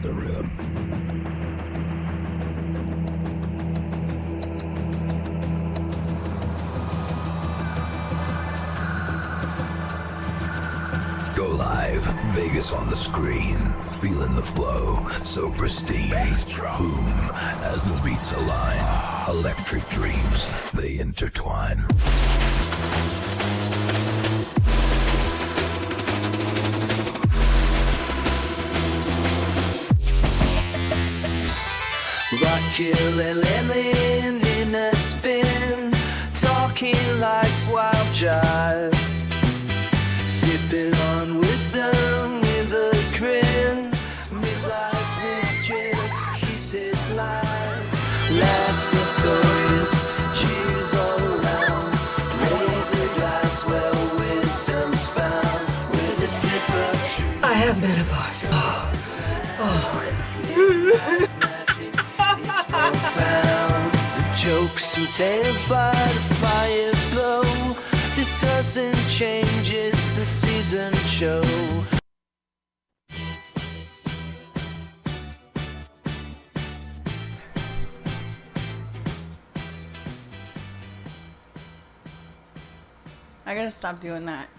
the rhythm. Go live, Vegas on the screen, feeling the flow, so pristine. Boom, as the beats align, electric dreams, they intertwine. Rock ukulele in a spin, talking life's wild jive, sipping on wisdom with a grin. Midlife mischief keeps it live. Laughs and stories, cheers all around. Raise a glass where wisdom's found. With a sip of truth. I have menopause. Profound. The jokes and tales by the fire's glow, discussing changes the season show. I gotta stop doing that.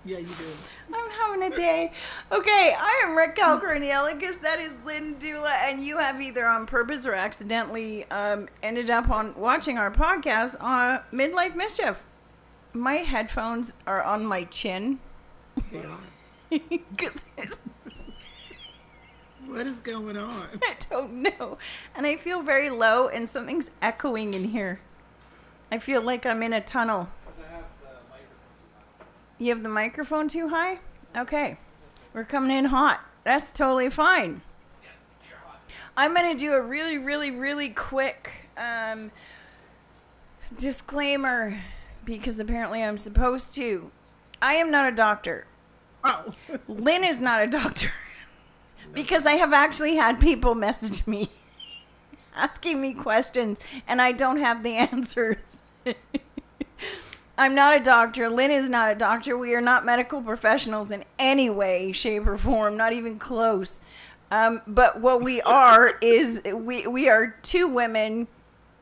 Yeah, you do. I'm having a day. Okay, I am Rick Calcorniellicus. That is Lynn Dula, and you have either on purpose or accidentally ended up on watching our podcast on Midlife Mischief. My headphones are on my chin. Yeah. 'Cause What is going on? I don't know. And I feel very low, and something's echoing in here. I feel like I'm in a tunnel. You have the microphone too high? Okay. We're coming in hot. That's totally fine. I'm going to do a really, really, really quick disclaimer because apparently I'm supposed to. I am not a doctor. Oh. Lynn is not a doctor. Because I have actually had people message me asking me questions and I don't have the answers. I'm not a doctor. Lynn is not a doctor. We are not medical professionals in any way, shape, or form, not even close. But what we are is we are two women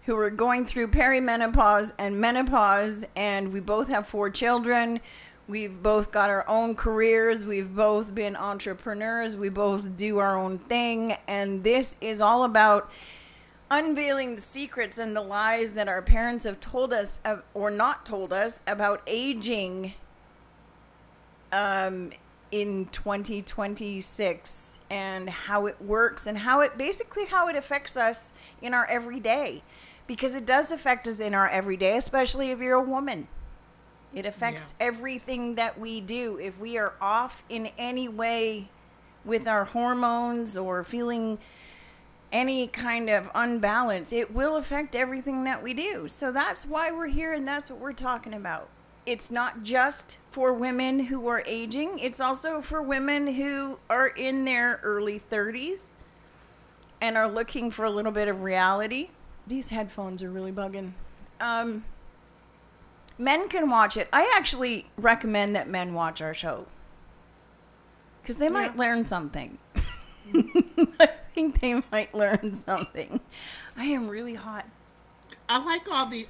who are going through perimenopause and menopause, and we both have 4 children. We've both got our own careers. We've both been entrepreneurs. We both do our own thing. And this is all about unveiling the secrets and the lies that our parents have told us or not told us about aging in 2026 and how it works and how it affects us in our everyday, because it does affect us in our everyday, especially if you're a woman. It affects everything that we do. If we are off in any way with our hormones or feeling any kind of unbalance, it will affect everything that we do. So that's why we're here, and that's what we're talking about. It's not just for women who are aging. It's also for women who are in their early 30s and are looking for a little bit of reality. These headphones are really bugging. Men can watch it. I actually recommend that men watch our show because they might learn something. I think they might learn something. I am really hot. I like all the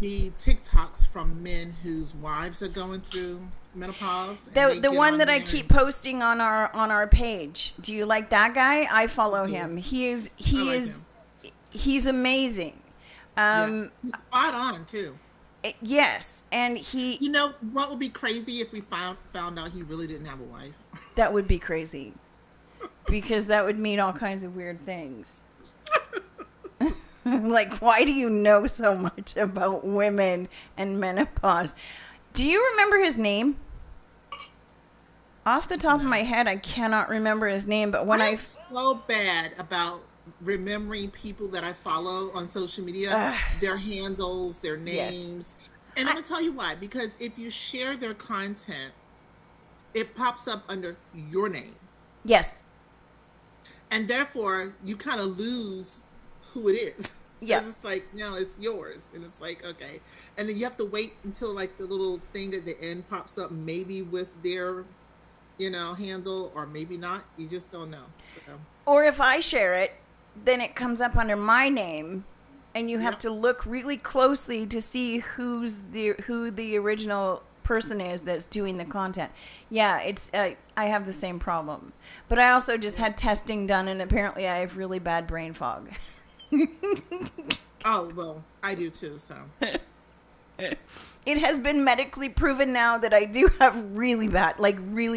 TikToks from men whose wives are going through menopause. The one that I keep posting on our page. Do you like that guy? I follow him. He's amazing. He's spot on too. Yes, and he. You know what would be crazy if we found out he really didn't have a wife? That would be crazy, because that would mean all kinds of weird things. Like, why do you know so much about women and menopause? Do you remember his name? Off the top of my head, I cannot remember his name, but when I'm so bad about remembering people that I follow on social media, their handles, their names. Yes. And I'm going to tell you why. Because if you share their content, it pops up under your name. Yes. And therefore, you kind of lose who it is. Yeah. It's like, no, it's yours. And it's like, okay. And then you have to wait until like the little thing at the end pops up, maybe with their, handle, or maybe not. You just don't know. So. Or if I share it, then it comes up under my name, and you have to look really closely to see who the original person is that's doing the content. Yeah, it's I have the same problem. But I also just had testing done, and apparently I have really bad brain fog. Oh, well, I do too, so. It has been medically proven now that I do have really bad,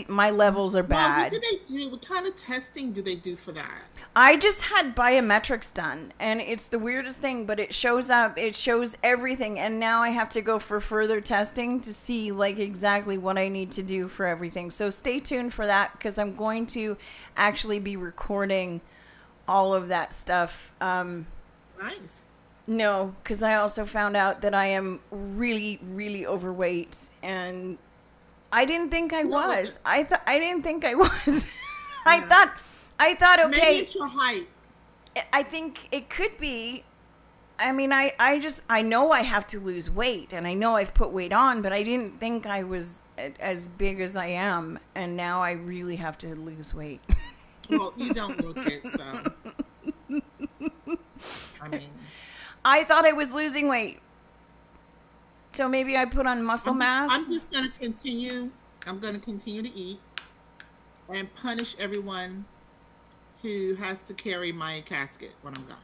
my levels are bad. Well, what do they do? What kind of testing do they do for that? I just had biometrics done, and it's the weirdest thing, but it shows up, it shows everything, and now I have to go for further testing to see exactly what I need to do for everything. So stay tuned for that, because I'm going to actually be recording all of that stuff. Nice. No, because I also found out that I am really, really overweight, and I didn't think I was. I didn't think I was. Yeah. I thought, okay. Maybe it's your height. I think it could be. I mean, I know I have to lose weight, and I know I've put weight on, but I didn't think I was as big as I am, and now I really have to lose weight. Well, you don't look it, so. I mean. I thought I was losing weight. So maybe I put on muscle mass. I'm just going to continue. I'm going to continue to eat and punish everyone who has to carry my casket when I'm gone.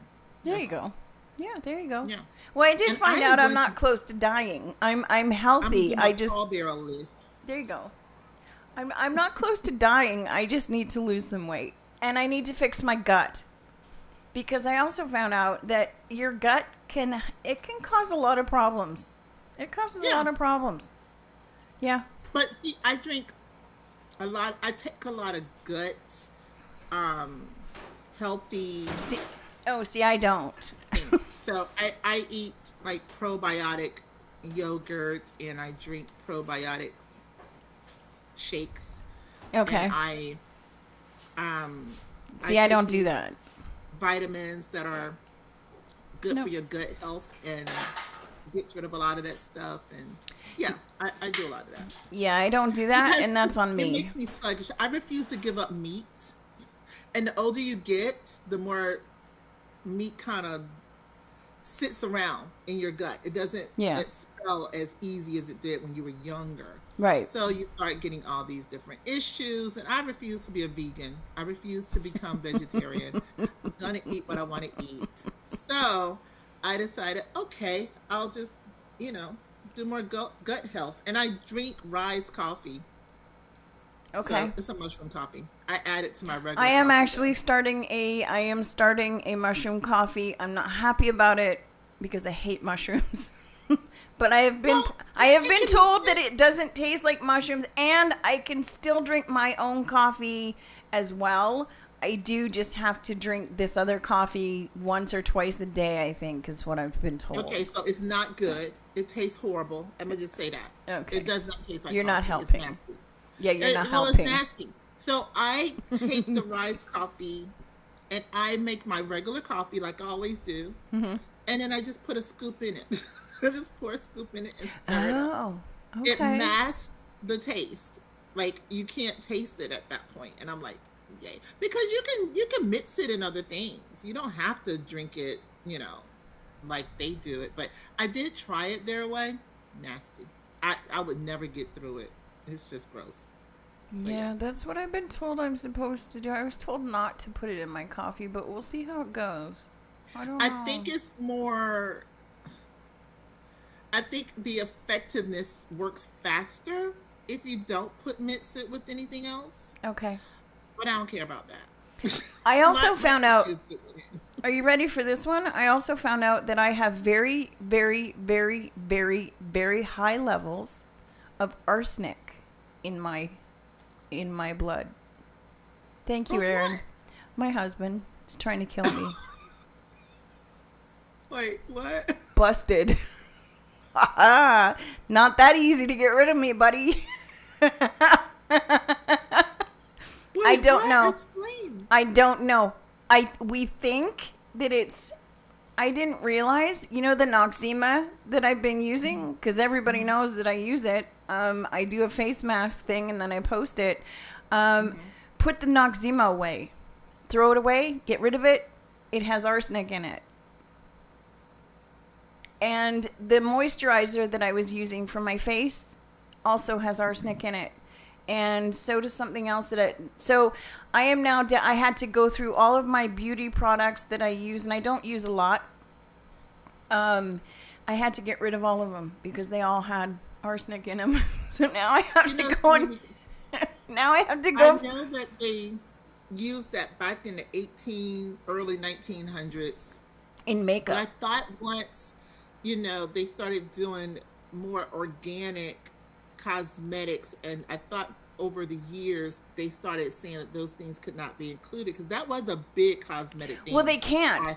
There you go. Yeah, there you go. Yeah. Well, I did find out I'm not close to dying. I'm healthy. I just pallbearer list. There you go. I'm not close to dying. I just need to lose some weight, and I need to fix my gut. Because I also found out that your gut can cause a lot of problems. It causes a lot of problems. Yeah. But see, I drink a lot. I take a lot of gut, healthy. See, I don't. So I eat like probiotic yogurt, and I drink probiotic shakes. Okay. And I don't do that. Vitamins that are good for your gut health and gets rid of a lot of that stuff. And yeah, I do a lot of that. Yeah, I don't do that, and that's on me. It makes me sluggish. I refuse to give up meat. And the older you get, the more meat kind of sits around in your gut. It doesn't expel as easy as it did when you were younger. Right. So you start getting all these different issues, and I refuse to be a vegan. I refuse to become vegetarian. I'm going to eat what I want to eat. So I decided, okay, I'll just, do more gut health. And I drink Rise coffee. Okay. So it's a mushroom coffee. I add it to my regular I am coffee. actually starting a mushroom coffee. I'm not happy about it because I hate mushrooms. But I have been told that it doesn't taste like mushrooms, and I can still drink my own coffee as well. I do just have to drink this other coffee once or twice a day, I think, is what I've been told. Okay, so it's not good. It tastes horrible. I'm going to just say that. Okay. It does not taste like You're coffee. not helping. It's nasty. Yeah, you're not Well, helping. it's nasty. So I take the Rise coffee, and I make my regular coffee like I always do, and then I just put a scoop in it. I just pour a scoop in it and stir it up. Okay. It masks the taste. Like, you can't taste it at that point. And I'm like, yay. Because you can mix it in other things. You don't have to drink it, like they do it. But I did try it their way. Nasty. I would never get through it. It's just gross. So, yeah, that's what I've been told I'm supposed to do. I was told not to put it in my coffee, but we'll see how it goes. I don't know. I think it's more... I think the effectiveness works faster if you don't mix it with anything else. Okay. But I don't care about that. I also found out... Are you ready for this one? I also found out that I have very, very, very, very, very high levels of arsenic in my blood. Thank you, Aaron. My husband is trying to kill me. Wait, what? Busted. Not that easy to get rid of me, buddy. Wait, I don't know. Explain. I don't know. We think that it's I didn't realize, the Noxzema that I've been using, because everybody knows that I use it. I do a face mask thing and then I post it. Put the Noxzema away. Throw it away. Get rid of it. It has arsenic in it. And the moisturizer that I was using for my face also has arsenic in it. And so does something else so I am now, I had to go through all of my beauty products that I use, and I don't use a lot. I had to get rid of all of them because they all had arsenic in them. So now I have to go and, now I have to go. I know that they used that back in the early 1900s. In makeup. But I thought once, they started doing more organic cosmetics, and I thought over the years they started saying that those things could not be included, because that was a big cosmetic thing. Well, they can't.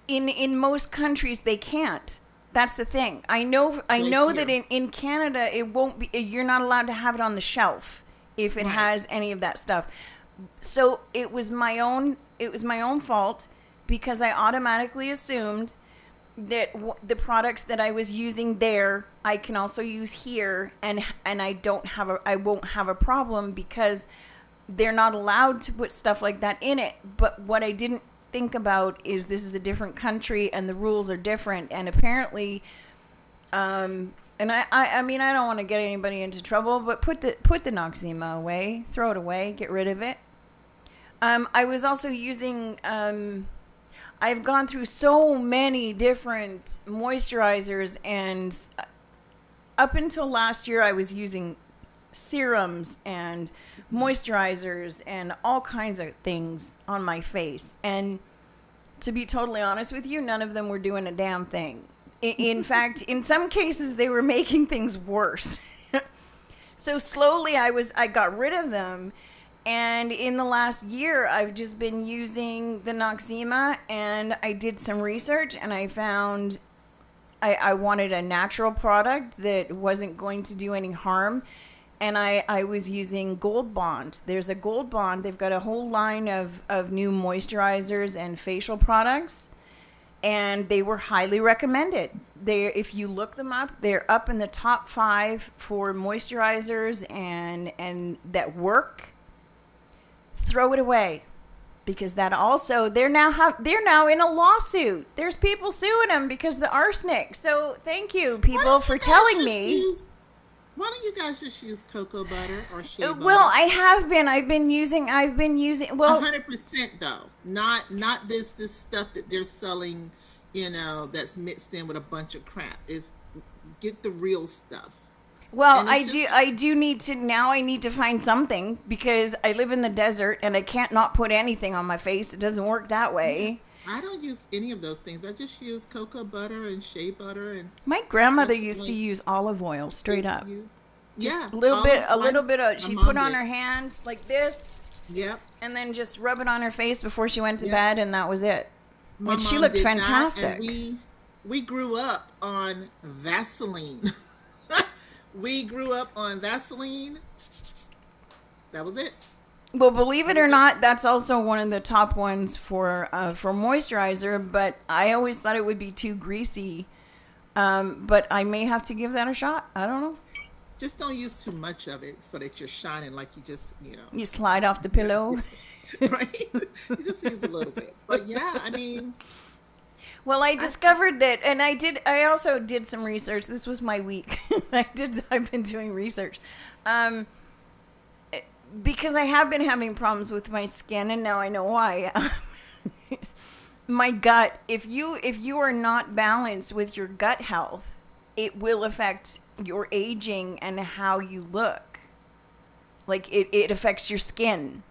In most countries they can't. That's the thing. I know that in Canada it won't be, you're not allowed to have it on the shelf if it has any of that stuff. So it was my own fault, because I automatically assumed that the products that I was using there I can also use here, and I won't have a problem because they're not allowed to put stuff like that in it. But what I didn't think about is this is a different country and the rules are different, and apparently and I mean, I don't want to get anybody into trouble, but put the Noxzema away, throw it away, get rid of it. I was also using I've gone through so many different moisturizers, and up until last year I was using serums and moisturizers and all kinds of things on my face. And to be totally honest with you, none of them were doing a damn thing. In fact, in some cases, they were making things worse. So slowly I got rid of them. And in the last year, I've just been using the Noxzema, and I did some research, and I found I wanted a natural product that wasn't going to do any harm. And I was using Gold Bond. There's a Gold Bond. They've got a whole line of new moisturizers and facial products, and they were highly recommended. If you look them up, they're up in the top 5 for moisturizers and that work. Throw it away, because that also they're now in a lawsuit. There's people suing them because of the arsenic. So thank you, people, for telling me. Why don't you guys just use cocoa butter or shea butter? Well, I have been. I've been using. Well, 100% though. Not this stuff that they're selling. That's mixed in with a bunch of crap. Get the real stuff. Well, I do need to, now I need to find something, because I live in the desert and I can't not put anything on my face. It doesn't work that way. I don't use any of those things. I just use cocoa butter and shea butter. And my grandmother used to use olive oil straight up. Just a little bit of, she'd put on her hands like this. Yep. And then just rub it on her face before she went to bed, and that was it. And she looked fantastic. We grew up on Vaseline. We grew up on Vaseline. That was it. Well, believe it or not, that's also one of the top ones for moisturizer. But I always thought it would be too greasy. But I may have to give that a shot. I don't know. Just don't use too much of it so that you're shining like you just, You slide off the pillow. Right? You just use a little bit. But yeah, I mean. Well, I discovered that, and I also did some research. This was my week. I've been doing research. Because I have been having problems with my skin, and now I know why. My gut, if you are not balanced with your gut health, it will affect your aging and how you look. Like it affects your skin.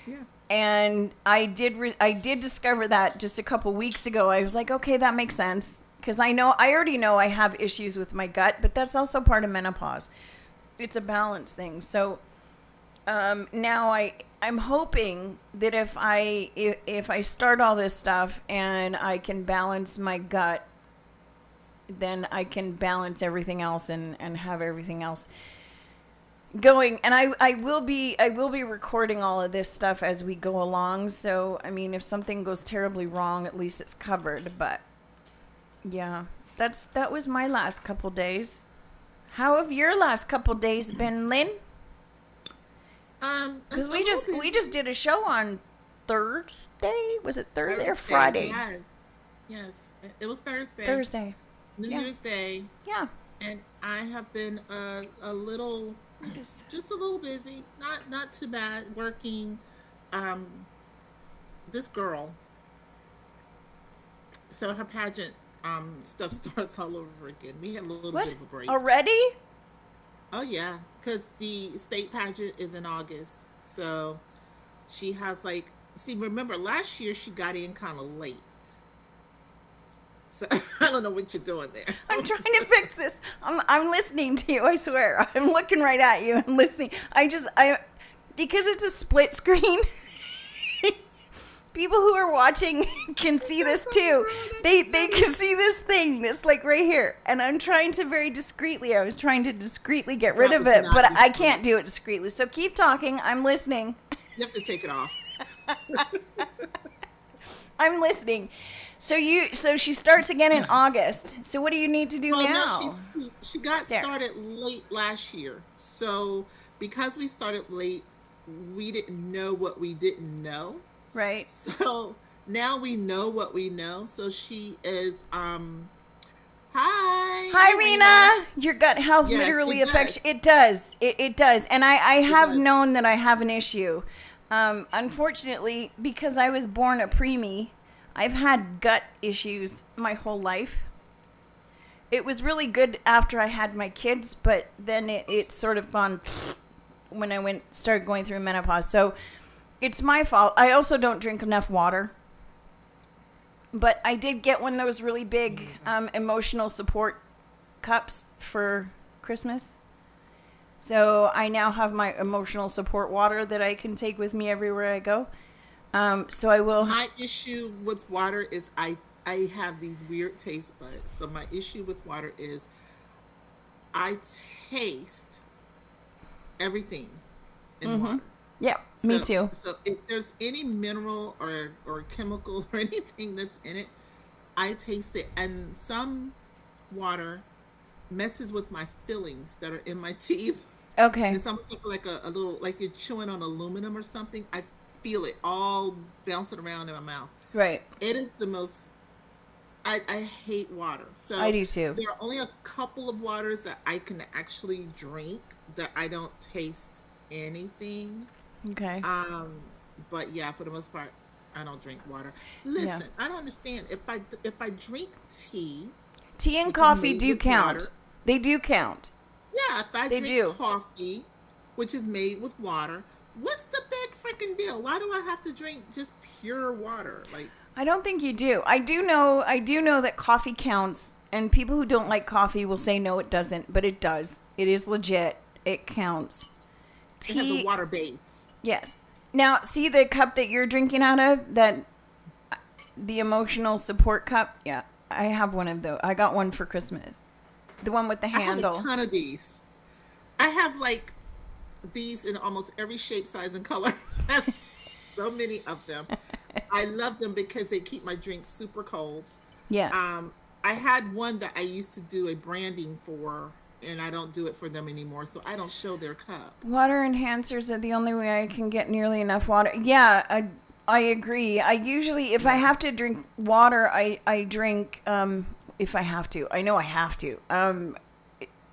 Yeah. And I did discover that just a couple weeks ago. I was like, okay, that makes sense, because I already know I have issues with my gut, but that's also part of menopause. It's a balance thing. So now I'm hoping that if I start all this stuff and I can balance my gut, then I can balance everything else and have everything else going. And I will be recording all of this stuff as we go along. So, I mean, if something goes terribly wrong, at least it's covered. But Yeah. That was my last couple days. How have your last couple days been, Lynn? Because we just did a show on Thursday. Was it Thursday or Friday? Yes. It was Thursday. Thursday. New Year's Day. Yeah. And I have been a little, just a little busy. Not too bad. Working. This girl. So her pageant stuff starts all over again. We had a little bit of a break. Already? Oh yeah, because the state pageant is in August. So she has remember last year she got in kind of late. So I don't know what you're doing there. I'm trying to fix this. I'm listening to you, I swear. I'm looking right at you and listening. Because it's a split screen. People who are watching can see this too. They can see this like right here. And I'm trying to I was trying to discreetly get rid of it, but I can't do it discreetly. So keep talking. I'm listening. You have to take it off. I'm listening. So she starts again in August. So what do you need to do now? No, she got started late last year. So because we started late, we didn't know what we didn't know. Right. So now we know what we know. So she is hi. Hi, Rena. Your gut health literally affects you. It does. It does. And I have known that I have an issue. Unfortunately, because I was born a preemie, I've had gut issues my whole life. It was really good after I had my kids, but then it sort of gone when I started going through menopause. So it's my fault. I also don't drink enough water. But I did get one of those really big emotional support cups for Christmas. So I now have my emotional support water that I can take with me everywhere I go. So I will. My issue with water is I have these weird taste buds. So my issue with water is I taste everything in water. Yeah, me too. So if there's any mineral or chemical or anything that's in it, I taste it. And some water messes with my fillings that are in my teeth. Okay. It's almost like a little, like you're chewing on aluminum or something. I feel it all bouncing around in my mouth. Right. It is the most, I hate water. So I do too. There are only a couple of waters that I can actually drink that I don't taste anything. Okay. But yeah, for the most part, I don't drink water. Listen, I don't understand. If I drink tea and coffee do count. Water, they do count. Yeah, if I drink coffee, which is made with water, what's the big freaking deal? Why do I have to drink just pure water? Like, I don't think you do. I do know that coffee counts, and people who don't like coffee will say no, it doesn't, but it does. It is legit. It counts. It has a water base. Yes. Now, see the cup that you're drinking out of? The emotional support cup? Yeah, I have one of those. I got one for Christmas. The one with the handle. I have a ton of these. I have like these in almost every shape, size, and color. So many of them. I love them because they keep my drink super cold. Yeah. I had one that I used to do a branding for, and I don't do it for them anymore, so I don't show their cup. Water enhancers are the only way I can get nearly enough water. Yeah, I agree. I usually, if I have to drink water, I drink, if I have to. I know I have to.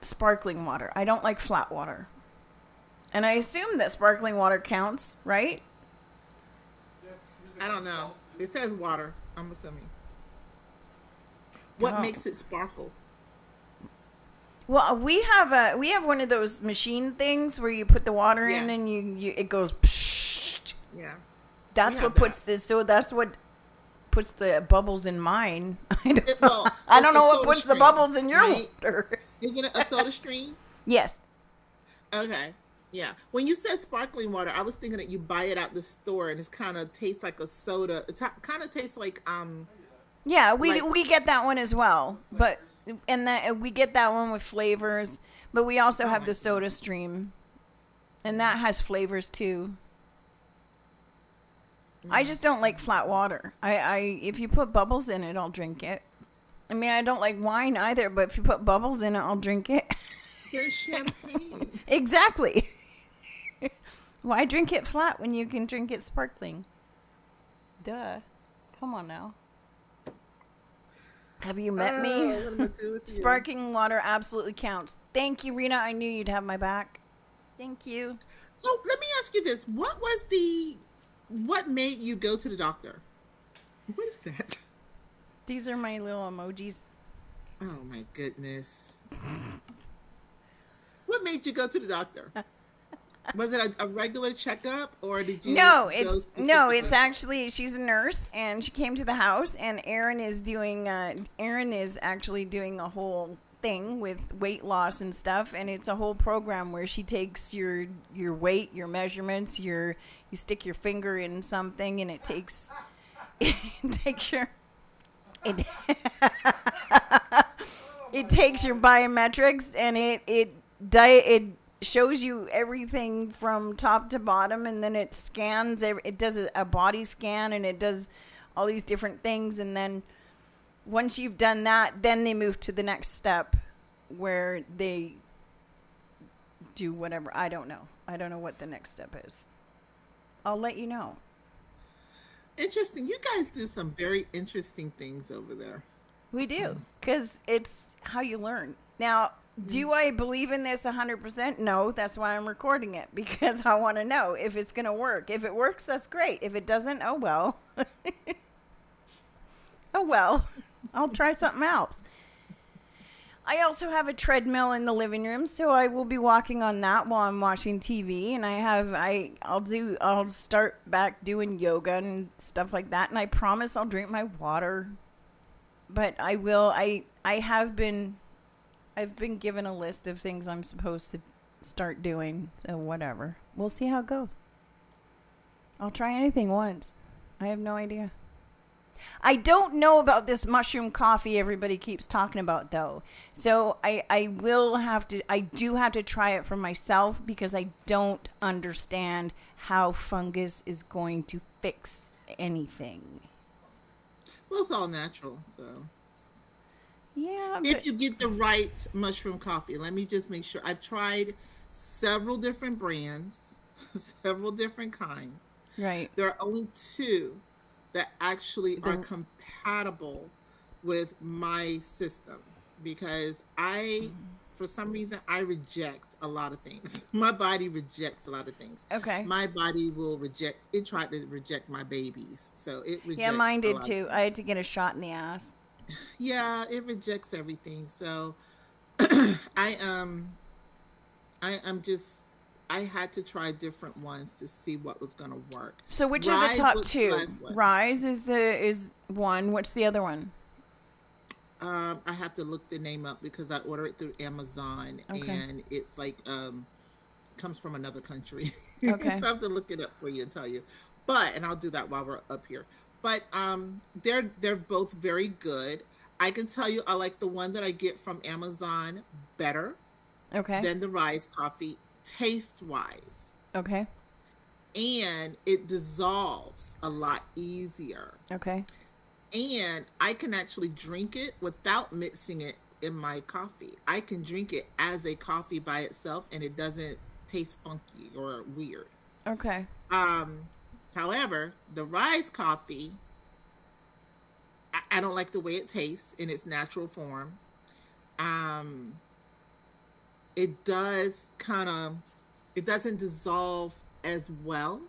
Sparkling water. I don't like flat water. And I assume that sparkling water counts, right? I don't know. It says water, I'm assuming. What makes it sparkle? Well, we have one of those machine things where you put the water in and you it goes. Psh. Yeah. That's what puts this. So that's what puts the bubbles in mine. I don't know what puts the bubbles in your water. Isn't it a soda stream? Yes. Okay. Yeah. When you said sparkling water, I was thinking that you buy it at the store and it kind of tastes like a soda. It kind of tastes like Yeah, we get that one as well, but we get that one with flavors, but we also have the Soda Stream, and that has flavors too. I just don't like flat water. If you put bubbles in it, I'll drink it. I mean, I don't like wine either, but if you put bubbles in it, I'll drink it. There's champagne. Exactly. Why drink it flat when you can drink it sparkling? Duh. Come on now. Have you met me? What am I gonna do with you? Sparkling water absolutely counts. Thank you, Rena. I knew you'd have my back. Thank you. So let me ask you this: what made you go to the doctor? What is that? These are my little emojis. Oh my goodness! What made you go to the doctor? Was it a regular checkup, or did you? It's actually, she's a nurse, and she came to the house, and Erin is actually doing a whole thing with weight loss and stuff, and it's a whole program where she takes your weight, your measurements, you stick your finger in something, and it takes your biometrics, and it shows you everything from top to bottom, and then it scans. It does a body scan, and it does all these different things. And then once you've done that, then they move to the next step where they do whatever. I don't know what the next step is. I'll let you know. Interesting. You guys do some very interesting things over there. We do, because it's how you learn. Now, do I believe in this 100%? No, that's why I'm recording it, because I want to know if it's going to work. If it works, that's great. If it doesn't, oh well. Oh well. I'll try something else. I also have a treadmill in the living room, so I will be walking on that while I'm watching TV, and I'll start back doing yoga and stuff like that, and I promise I'll drink my water. But I've been given a list of things I'm supposed to start doing, so whatever. We'll see how it goes. I'll try anything once. I have no idea. I don't know about this mushroom coffee everybody keeps talking about, though. So I do have to try it for myself, because I don't understand how fungus is going to fix anything. Well, it's all natural, so. Yeah. If you get the right mushroom coffee, let me just make sure. I've tried several different brands, several different kinds. Right. There are only two that actually are compatible with my system, because for some reason, I reject a lot of things. My body rejects a lot of things. Okay. My body will it tried to reject my babies. So it rejects. Yeah, mine did too. I had to get a shot in the ass. Yeah, it rejects everything. So I had to try different ones to see what was going to work. So which are the top two? Rise is one. What's the other one? I have to look the name up, because I order it through Amazon, and it's like comes from another country. Okay. So I have to look it up for you and tell you. And I'll do that while we're up here. But they're both very good. I can tell you I like the one that I get from Amazon better than the Rise coffee, taste-wise. Okay. And it dissolves a lot easier. Okay. And I can actually drink it without mixing it in my coffee. I can drink it as a coffee by itself, and it doesn't taste funky or weird. Okay. However, the Rise coffee, I don't like the way it tastes in its natural form. It doesn't dissolve as well.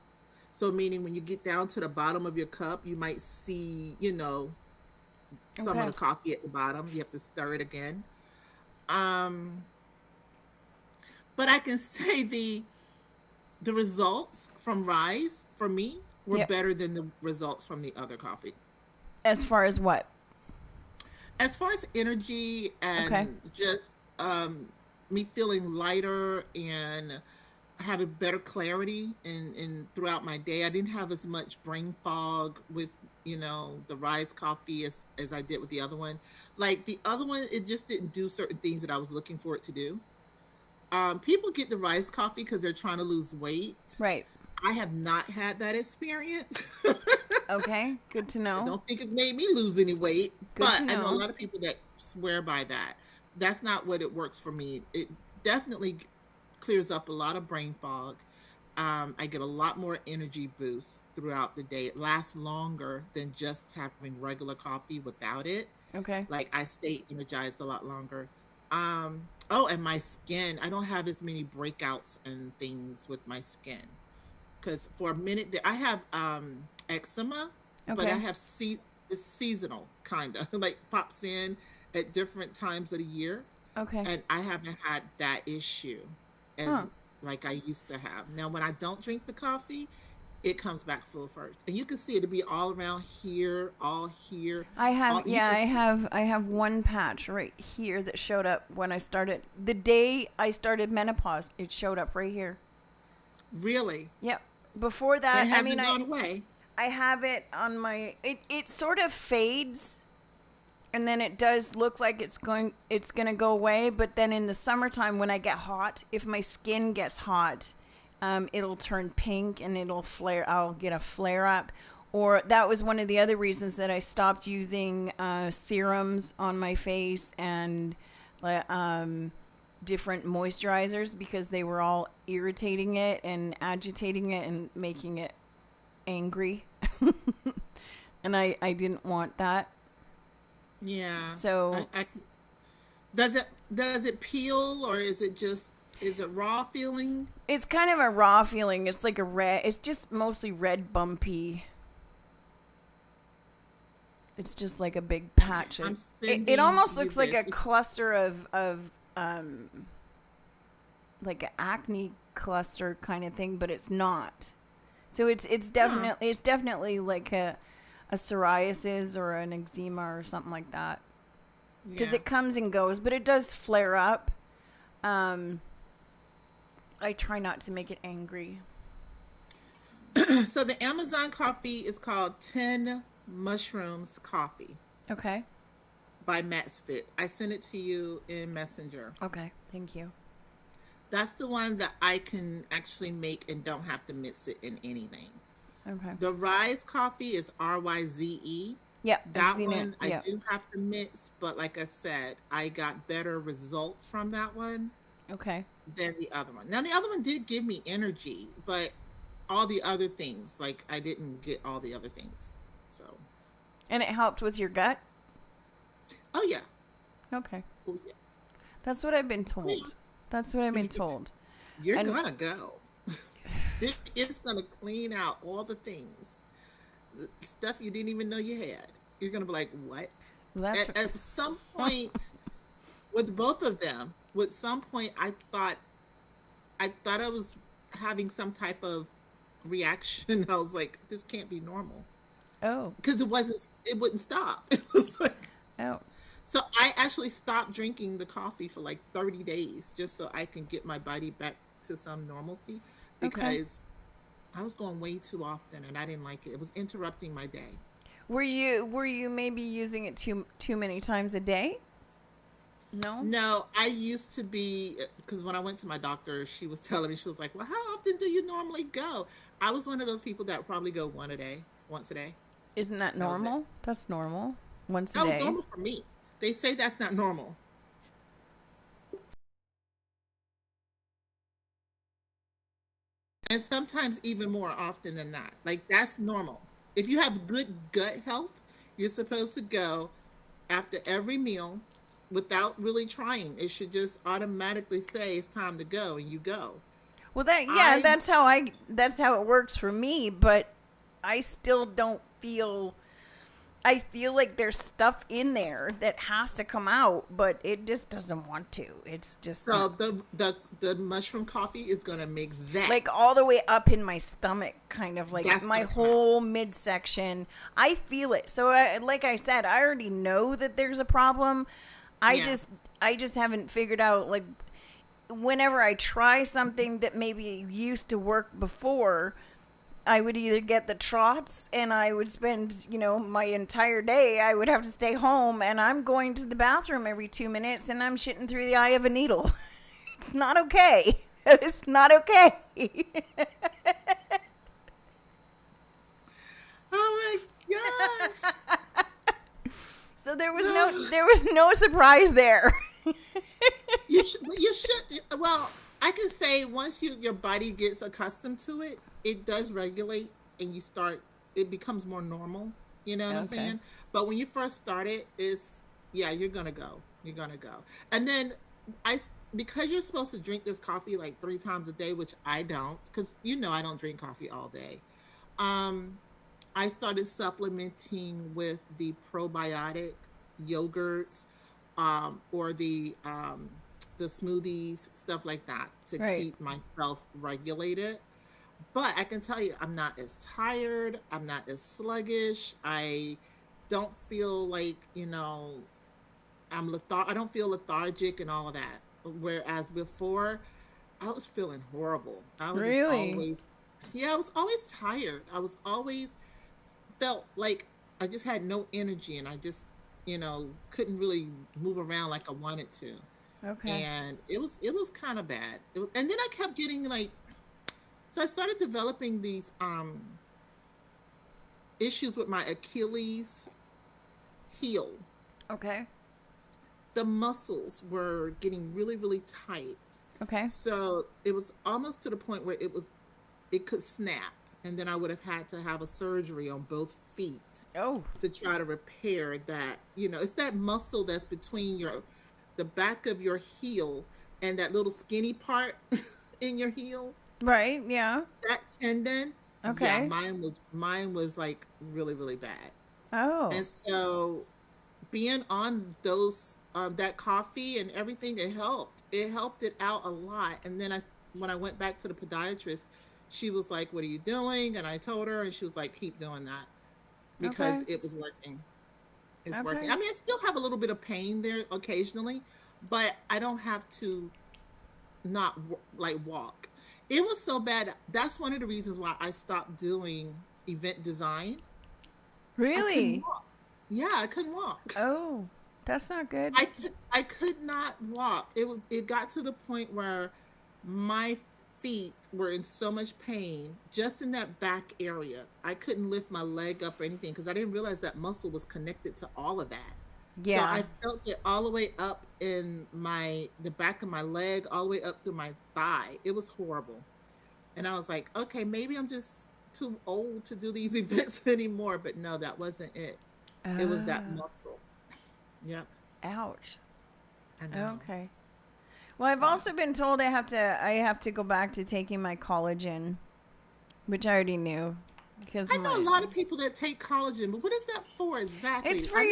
So meaning when you get down to the bottom of your cup, you might see, some of the coffee at the bottom. You have to stir it again. But I can say the results from Rise for me were better than the results from the other coffee. As far as what? As far as energy and just me feeling lighter and having better clarity in throughout my day. I didn't have as much brain fog with the Rise coffee as I did with the other one. Like the other one, it just didn't do certain things that I was looking for it to do. People get the Rise coffee because they're trying to lose weight. Right. I have not had that experience. Okay, good to I know. don't think it's made me lose any weight, Good but to I know a know. lot of people that swear by that. That's not what it works for me. It definitely clears up a lot of brain fog. I get a lot more energy boost throughout the day. It lasts longer than just having regular coffee without it. Okay. Like I stay energized a lot longer. Oh, and my skin, I don't have as many breakouts and things with my skin. Because for a minute there, I have eczema, but I Okay. have it's seasonal kind of like pops in at different times of the year, Okay. and I haven't had that issue as Huh. like I used to have. Now, when I don't drink the coffee, it comes back full force, and you can see it to be all around here, all here, I have, all you yeah, can I have one patch right here that showed up when I started, the day I started menopause, it showed up right here. really. Yep. Before It that, I hasn't mean, gone away. I have it on my, it sort of fades and then it does look like it's going to go away. But then in the summertime when I get hot, if my skin gets hot, it'll turn pink and it'll flare. I'll get a flare up. Or that was one of the other reasons that I stopped using serums on my face and different moisturizers because they were all irritating it and agitating it and making it angry. And I didn't want that. Yeah. So Does it peel, or is it raw feeling? it's kind of a raw feeling. It's like a red. It's just mostly red bumpy. It's just like a big patch. I'm It almost sending looks you like a this. cluster of like an acne cluster kind of thing, but it's not. So it's definitely like a psoriasis or an eczema or something like that. Because Yeah. it comes and goes, but it does flare up. I try not to make it angry. So the Amazon coffee is called 10 Mushrooms Coffee Okay. by Matspit. I sent it to you in Messenger. Okay. Thank you. That's the one that I can actually make and don't have to mix it in anything. Okay. The Rise coffee is RYZE. Yep. I've That seen one it. Yep. I do have to mix, but like I said, I got better results from that one Okay. than the other one. Now the other one did give me energy, but all the other things, like I didn't get all the other things. So, And it helped with your gut? oh yeah, Okay. oh yeah. That's what I've been told. That's what I've been told. You're And- gonna go. It's gonna clean out all the things, stuff you didn't even know you had. You're gonna be like, what? Well, that's At some point, with both of them, with some point, I thought I was having some type of reaction. I was like, this can't be normal oh. because it wouldn't stop. It was like, Oh. so I actually stopped drinking the coffee for like 30 days just so I can get my body back to some normalcy because I was going way too often and I didn't like it. It was interrupting my day. Were you maybe using it too many times a day? No? No, I used to be, because when I went to my doctor, she was telling me, she was like, well, how often do you normally go? I was one of those people that probably go once a day. Isn't that That was it. normal? That's normal. Once a That was day. normal for me. They say that's not normal. And sometimes even more often than that. Like that's normal. If you have good gut health, you're supposed to go after every meal without really trying. It should just automatically say it's time to go and you go. Well, I- that's how it works for me, but I still don't feel. I feel like there's stuff in there that has to come out, but it just doesn't want to. It's just So the mushroom coffee is gonna make that like all the way up in my stomach, kind of like That's my the whole midsection. I feel it. So, like I said, I already know that there's a problem. I just haven't figured out, like, whenever I try something that maybe used to work before, I would either get the trots and I would spend, my entire day, I would have to stay home and I'm going to the bathroom every 2 minutes and I'm shitting through the eye of a needle. It's not okay. It's not okay. Oh my gosh. So there was no surprise there. You should. Well, I can say once your body gets accustomed to it, it does regulate, and it becomes more normal. You know what I'm saying? But when you first start it, you're gonna go. You're gonna go, and then because you're supposed to drink this coffee like 3 times a day, which I don't, because I don't drink coffee all day. I started supplementing with the probiotic yogurts, or the smoothies, stuff like that, to keep myself regulated. But I can tell you, I'm not as tired. I'm not as sluggish. I don't feel like, I don't feel lethargic and all of that. Whereas before, I was feeling horrible. I was I was always tired. I was always felt like I just had no energy, and I just, couldn't really move around like I wanted to. Okay. And it was kind of bad. And then I kept getting so I started developing these issues with my Achilles heel. Okay. The muscles were getting really, really tight. Okay. So it was almost to the point where it could snap. And then I would have had to have a surgery on both feet. Oh. To try to repair that. It's that muscle that's between the back of your heel and that little skinny part in your heel. Right, yeah. That tendon. Okay. Yeah, mine was like really, really bad. Oh. And so being on those that coffee and everything, it helped. It helped it out a lot. And then when I went back to the podiatrist, she was like, "What are you doing?" And I told her, and she was like, "Keep doing that," because it was working. It's working. I mean, I still have a little bit of pain there occasionally, but I don't have to not walk. It was so bad. That's one of the reasons why I stopped doing event design. Really? I couldn't walk. Oh, that's not good. I could not walk. It got to the point where my feet were in so much pain just in that back area. I couldn't lift my leg up or anything because I didn't realize that muscle was connected to all of that. Yeah. So I felt it all the way up in the back of my leg, all the way up through my thigh. It was horrible. And I was like, okay, maybe I'm just too old to do these events anymore. But no, that wasn't it. It was that muscle. Yep. Ouch. I know. Okay. Well, I've also been told I have to go back to taking my collagen, which I already knew. Because I know a lot of people that take collagen, but what is that for exactly? It's for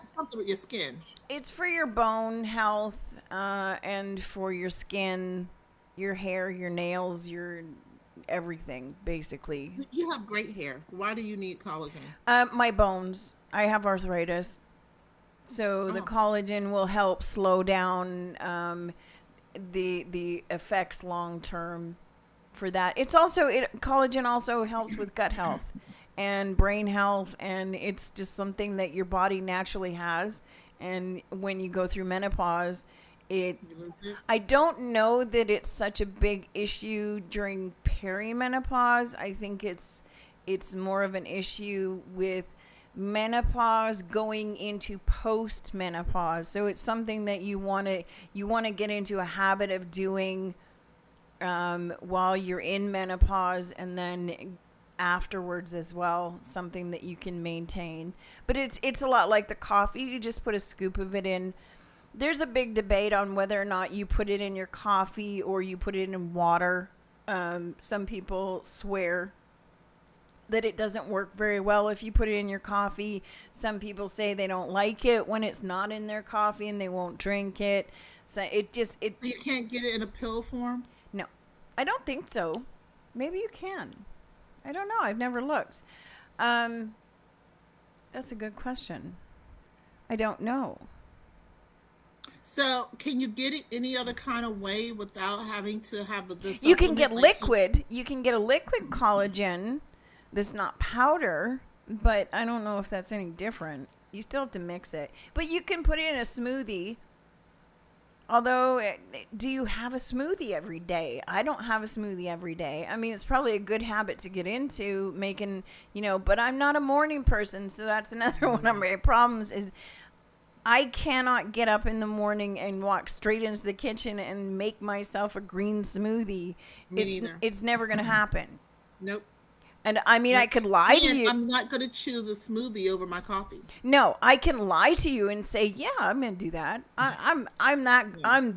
something with your skin. It's for your bone health, and for your skin, your hair, your nails, your everything, basically. You have great hair. Why do you need collagen? My bones. I have arthritis, so the collagen will help slow down the effects long term for that. It's also collagen also helps with gut health and brain health, and it's just something that your body naturally has. And when you go through menopause, I don't know that it's such a big issue during perimenopause. I think it's more of an issue with menopause going into post-menopause. So it's something that you want to get into a habit of doing while you're in menopause, and then afterwards as well, something that you can maintain. But it's a lot like the coffee. You just put a scoop of it in. There's a big debate on whether or not you put it in your coffee or you put it in water. Some people swear that it doesn't work very well if you put it in your coffee. Some people say they don't like it when it's not in their coffee and they won't drink it. So you can't get it in a pill form? No, I don't think so. Maybe you can. I don't know. I've never looked. That's a good question. I don't know. So can you get it any other kind of way without having to have the You can get liquid. You can get a liquid collagen that's not powder, but I don't know if that's any different. You still have to mix it. But you can put it in a smoothie. Although, do you have a smoothie every day? I don't have a smoothie every day. I mean, it's probably a good habit to get into making, but I'm not a morning person. So that's another one of my problems is I cannot get up in the morning and walk straight into the kitchen and make myself a green smoothie. Me neither. It's never going to happen. Nope. And I mean, I could lie to you. I'm not going to choose a smoothie over my coffee. No, I can lie to you and say, yeah, I'm going to do that. I'm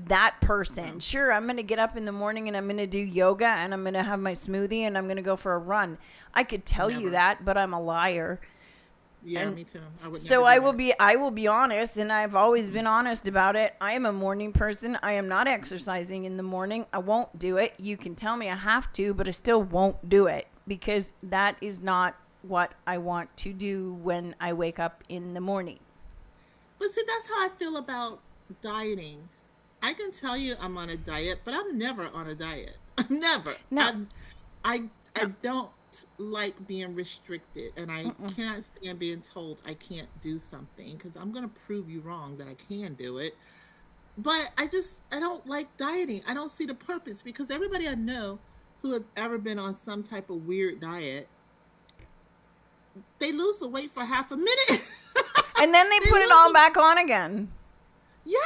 that person. Sure, I'm going to get up in the morning and I'm going to do yoga and I'm going to have my smoothie and I'm going to go for a run. I could tell you that, but I'm a liar. Yeah, me too. I will be honest, and I've always been honest about it. I am a morning person. I am not exercising in the morning. I won't do it. You can tell me I have to, but I still won't do it because that is not what I want to do when I wake up in the morning. But see, that's how I feel about dieting. I can tell you I'm on a diet, but I'm never on a diet. I'm never. No. I don't like being restricted, and I cannot stand being told I can't do something because I'm going to prove you wrong that I can do it. But I don't like dieting. I don't see the purpose because everybody I know who has ever been on some type of weird diet, they lose the weight for half a minute. And then they put it all back on again. Yeah.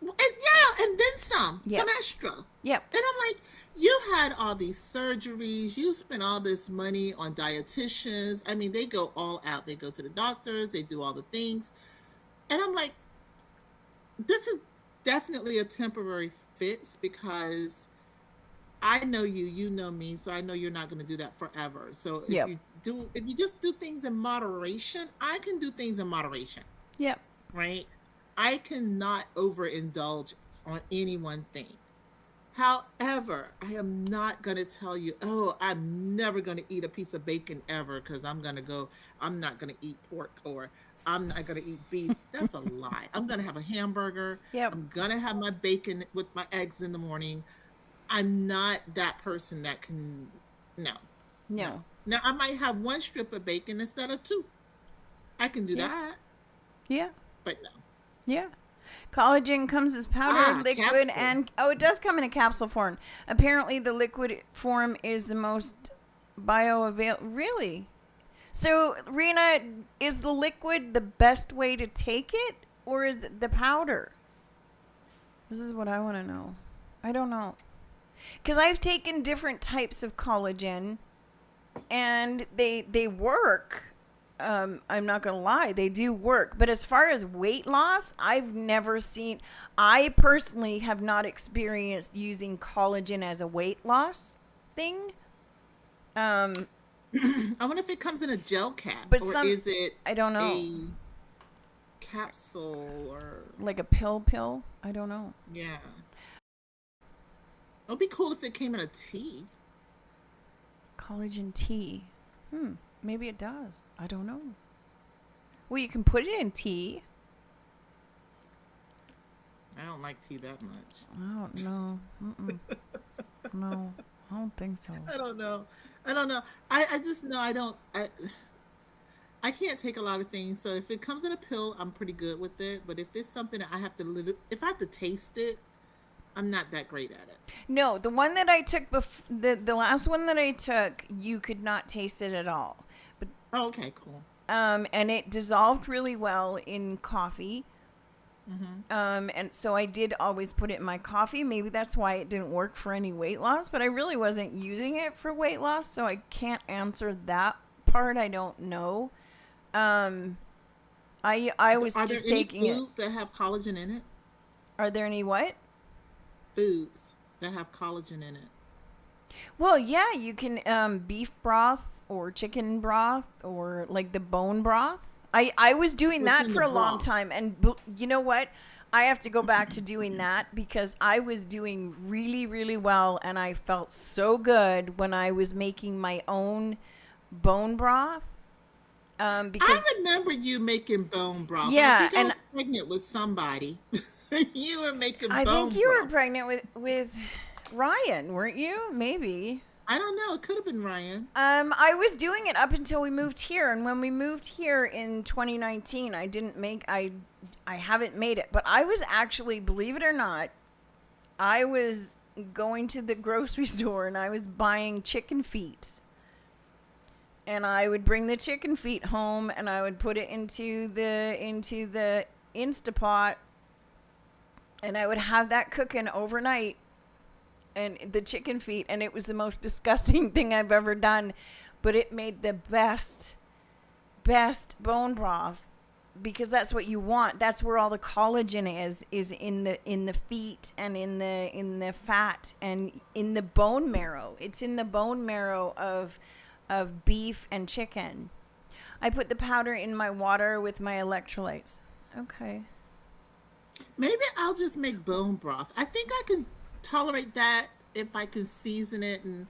And then some extra. Yep. And I'm like, you had all these surgeries. You spent all this money on dietitians. I mean, they go all out. They go to the doctors. They do all the things. And I'm like, this is definitely a temporary fix because I know you, you know me, so I know you're not going to do that forever. So if you just do things in moderation, I can do things in moderation. Yep. Right? I cannot overindulge on any one thing. However, I am not going to tell you, oh, I'm never going to eat a piece of bacon ever because I'm not going to eat pork or I'm not going to eat beef. That's a lie. I'm going to have a hamburger. Yep. I'm going to have my bacon with my eggs in the morning. I'm not that person that can, no. Now, I might have one strip of bacon instead of two. I can do that. Yeah. But no. Yeah. Collagen comes as powder, liquid, and it does come in a capsule form. Apparently, the liquid form is the most bioavailable. Really? So, Rena, is the liquid the best way to take it, or is it the powder? This is what I want to know. I don't know. Because I've taken different types of collagen, and they work. I'm not going to lie, they do work. But as far as weight loss, I personally have not experienced using collagen as a weight loss thing. I wonder if it comes in a gel cap, or is it I don't know. A capsule or like a pill? I don't know. Yeah. It would be cool if it came in a tea. Collagen tea. Maybe it does. I don't know. Well, you can put it in tea. I don't like tea that much. I don't know. No, I don't think so. I don't know. I just know I can't take a lot of things. So if it comes in a pill, I'm pretty good with it. But if it's something that I have to taste it, I'm not that great at it. No, the one that I took, the last one that I took, you could not taste it at all. But okay, cool. And it dissolved really well in coffee. Mm-hmm. And so I did always put it in my coffee. Maybe that's why it didn't work for any weight loss, but I really wasn't using it for weight loss, so I can't answer that part. I don't know. I was just taking it. Are there any foods that have collagen in it? Are there any what? Foods that have collagen in it. Well, yeah, you can beef broth or chicken broth or like the bone broth. I was doing that for a long time, and you know what? I have to go back to doing that because I was doing really, really well, and I felt so good when I was making my own bone broth. Because I remember you making bone broth. Yeah, I was pregnant with somebody. You were making bone broth. I think you were pregnant with Ryan, weren't you? Maybe. I don't know. It could have been Ryan. I was doing it up until we moved here, and when we moved here in 2019, I haven't made it, but I was actually, believe it or not, I was going to the grocery store and I was buying chicken feet. And I would bring the chicken feet home and I would put it into the Instapot, and I would have that cooking overnight, and the chicken feet, and it was the most disgusting thing I've ever done, but it made the best bone broth, because that's what you want. That's where all the collagen is in the feet and in the fat and in the bone marrow. It's in the bone marrow of beef and chicken. I put the powder in my water with my electrolytes. Okay. Maybe I'll just make bone broth. I think I can tolerate that if I can season it, and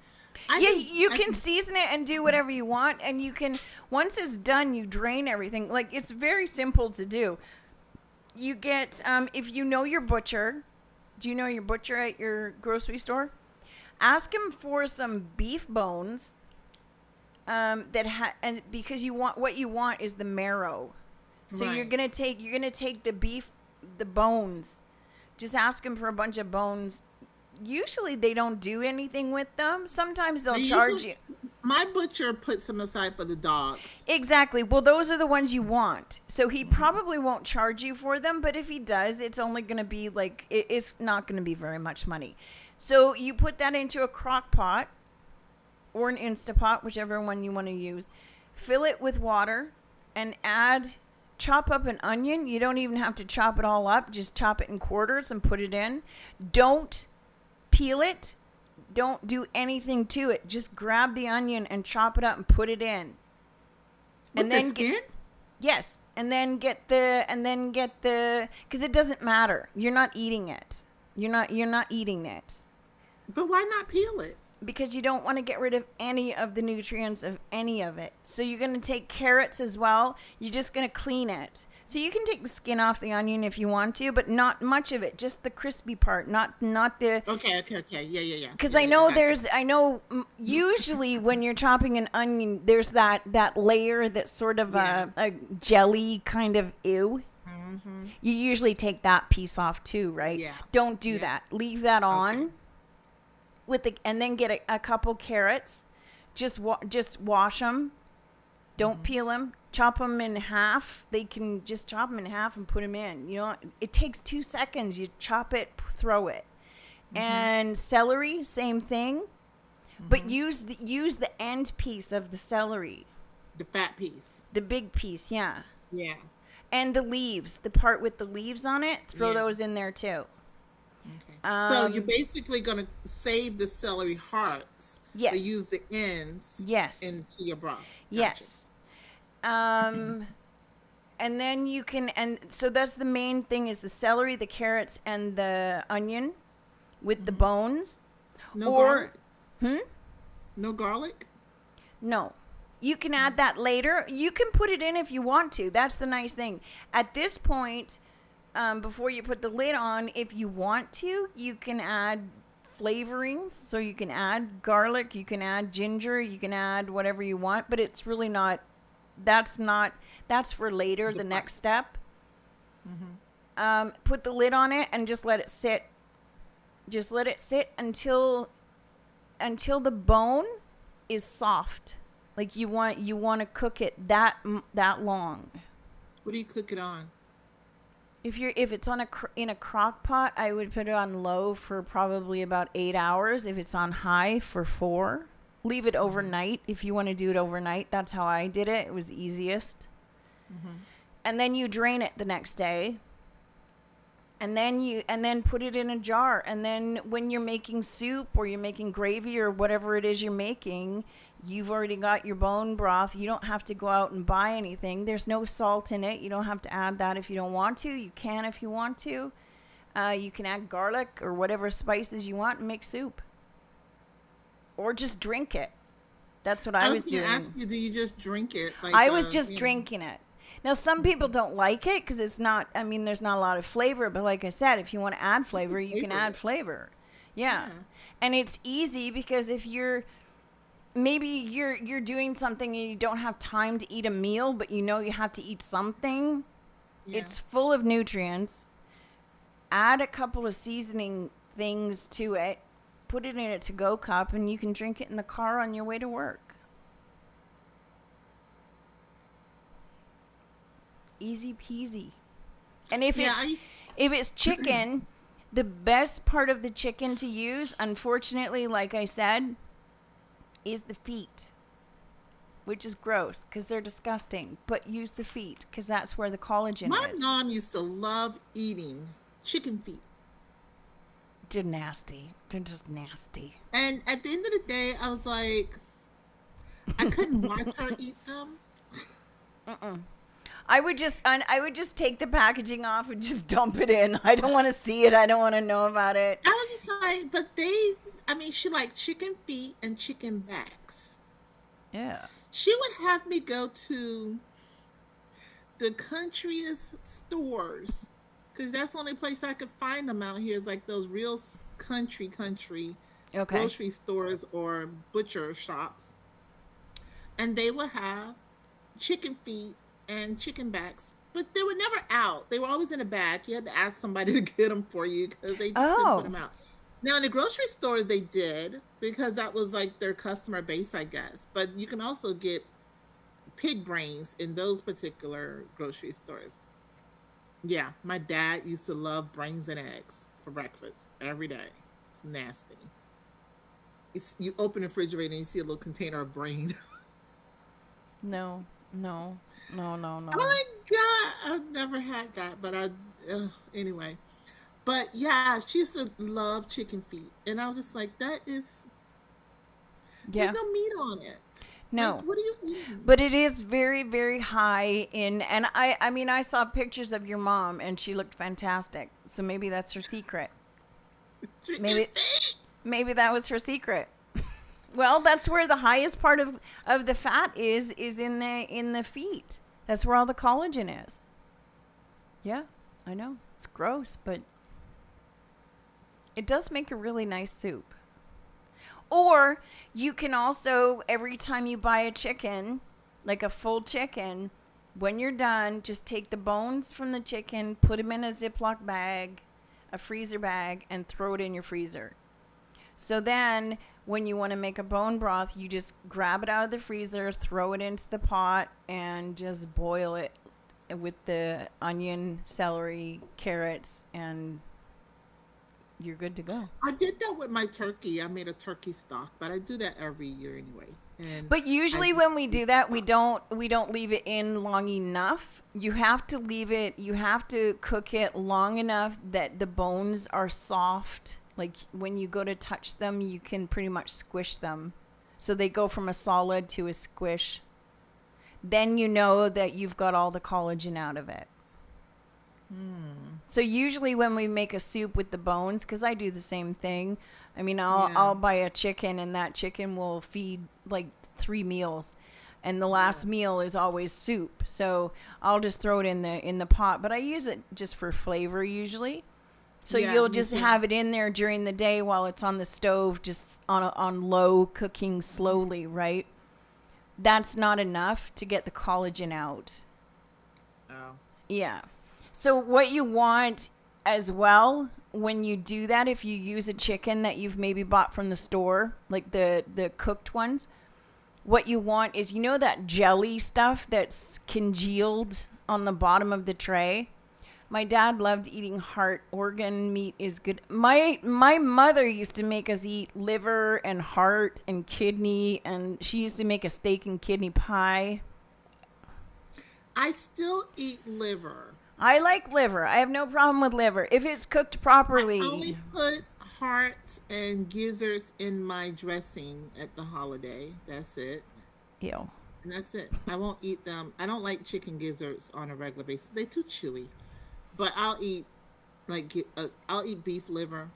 you can season it and do whatever you want, and you can, once it's done, you drain everything. Like, it's very simple to do. You get if you know your butcher, do you know your butcher at your grocery store? Ask him for some beef bones. And because what you want is the marrow. So Right. you're gonna take the beef, the bones. Just ask him for a bunch of bones. Usually they don't do anything with them. Sometimes they'll charge you. My butcher puts them aside for the dogs. Exactly. Well, those are the ones you want. So he probably won't charge you for them, but if he does, it's only going to be like, it's not going to be very much money. So you put that into a crock pot or an Instapot, whichever one you want to use. Fill it with water and chop up an onion. You don't even have to chop it all up. Just chop it in quarters and put it in. Don't peel it. Don't do anything to it. Just grab the onion and chop it up and put it in. With the skin? Yes. And then get the, because it doesn't matter. You're not eating it. You're not eating it. But why not peel it? Because you don't want to get rid of any of the nutrients of any of it. So you're going to take carrots as well. You're just going to clean it. So you can take the skin off the onion if you want to, but not much of it. Just the crispy part, not the. Okay. Yeah. Because I know usually when you're chopping an onion, there's that layer that's sort of a jelly kind of ew. Mm-hmm. You usually take that piece off too, right? Yeah. Don't do that. Leave that on. Okay. And then get a couple carrots, just wash them, don't peel them, chop them in half. They can just chop them in half and put them in. You know, it takes 2 seconds. You chop it, throw it. And celery, same thing, but use the end piece of the celery, The fat piece. the big piece, yeah, Yeah. and the leaves, the part with the leaves on it. Throw Yeah. those in there too. Okay. So you're basically going to save the celery hearts. Yes. But use the ends. Yes. Into your broth. Gotcha. Yes. And then you can, and so that's the main thing, is the celery, the carrots, and the onion with the bones. No garlic? Hmm? No garlic? No. You can add that later. You can put it in if you want to. That's the nice thing. At this point, before you put the lid on, if you want to, you can add flavorings. So you can add garlic, you can add ginger, you can add whatever you want, but it's really not, that's for later, the next step. Put the lid on it and just let it sit. Just let it sit until the bone is soft. Like you want to cook it that long. What do you cook it on? If it's in a crock pot, I would put it on low for probably about 8 hours. If it's on high, for 4. Leave it overnight if you want to do it overnight. That's how I did it. It was easiest. And then you drain it the next day. And then put it in a jar. And then when you're making soup or you're making gravy or whatever it is you're making, you've already got your bone broth. You don't have to go out and buy anything. There's no salt in it. You don't have to add that if you don't want to. You can if you want to. You can add garlic or whatever spices you want and make soup. Or just drink it. That's what I was doing. I was going to ask you, do you just drink it? Like, I was just drinking it. Now, some people don't like it because it's not, I mean, there's not a lot of flavor. But like I said, if you want to add flavor, you can add flavor. Yeah. And it's easy because if you're, maybe you're doing something and you don't have time to eat a meal, but you know you have to eat something. Yeah. It's full of nutrients. Add a couple of seasoning things to it. Put it in a to-go cup, and you can drink it in the car on your way to work. Easy peasy. And if it's chicken, the best part of the chicken to use, unfortunately, like I said, is the feet, which is gross because they're disgusting. But use the feet because that's where the collagen My is. mom used to love eating chicken feet. They're nasty. They're just nasty. And at the end of the day, I was like, I couldn't watch her eat them. I would just take the packaging off and just dump it in. I don't want to see it. I don't want to know about it. I was just like, but she liked chicken feet and chicken backs. Yeah. She would have me go to the countryest stores, because that's the only place I could find them out here, is like those real country Okay. grocery stores or butcher shops. And they would have chicken feet and chicken backs, but they were never out. They were always in a bag. You had to ask somebody to get them for you because they just couldn't put them out. Now, in the grocery store, they did, because that was like their customer base, I guess. But you can also get pig brains in those particular grocery stores. Yeah, my dad used to love brains and eggs for breakfast every day. It's nasty. You open the refrigerator and you see a little container of brain. No. Oh my God, I've never had that, but anyway. But yeah, she used to love chicken feet. And I was just like, there's no meat on it. No. Like, what are you eating? But it is very, very high in, and I mean, I saw pictures of your mom and she looked fantastic. So maybe that's her secret. Maybe that was her secret. Well, that's where the highest part of the fat is in the feet. That's where all the collagen is. Yeah, I know. It's gross, but it does make a really nice soup. Or you can also, every time you buy a chicken, like a full chicken, when you're done, just take the bones from the chicken, put them in a Ziploc bag, a freezer bag, and throw it in your freezer. So then when you want to make a bone broth, you just grab it out of the freezer, throw it into the pot, and just boil it with the onion, celery, carrots, and you're good to go. I did that with my turkey. I made a turkey stock, but I do that every year anyway. But usually when we do that, we don't leave it in long enough. You have to cook it long enough that the bones are soft. Like when you go to touch them, you can pretty much squish them. So they go from a solid to a squish. Then you know that you've got all the collagen out of it. So usually when we make a soup with the bones, because I do the same thing. I mean, I'll buy a chicken, and that chicken will feed like 3 meals. And the last meal is always soup. So I'll just throw it in the pot. But I use it just for flavor usually. So you'll just have it in there during the day while it's on the stove, just on low, cooking slowly, right? That's not enough to get the collagen out. Oh. Yeah. So what you want as well, when you do that, if you use a chicken that you've maybe bought from the store, like the cooked ones, what you want is, you know, that jelly stuff that's congealed on the bottom of the tray? My dad loved eating heart. Organ meat is good. My mother used to make us eat liver and heart and kidney, and she used to make a steak and kidney pie. I still eat liver. I like liver. I have no problem with liver if it's cooked properly. I only put heart and gizzards in my dressing at the holiday. That's it. Ew. And that's it. I won't eat them. I don't like chicken gizzards on a regular basis. They're too chewy. But I'll eat beef liver,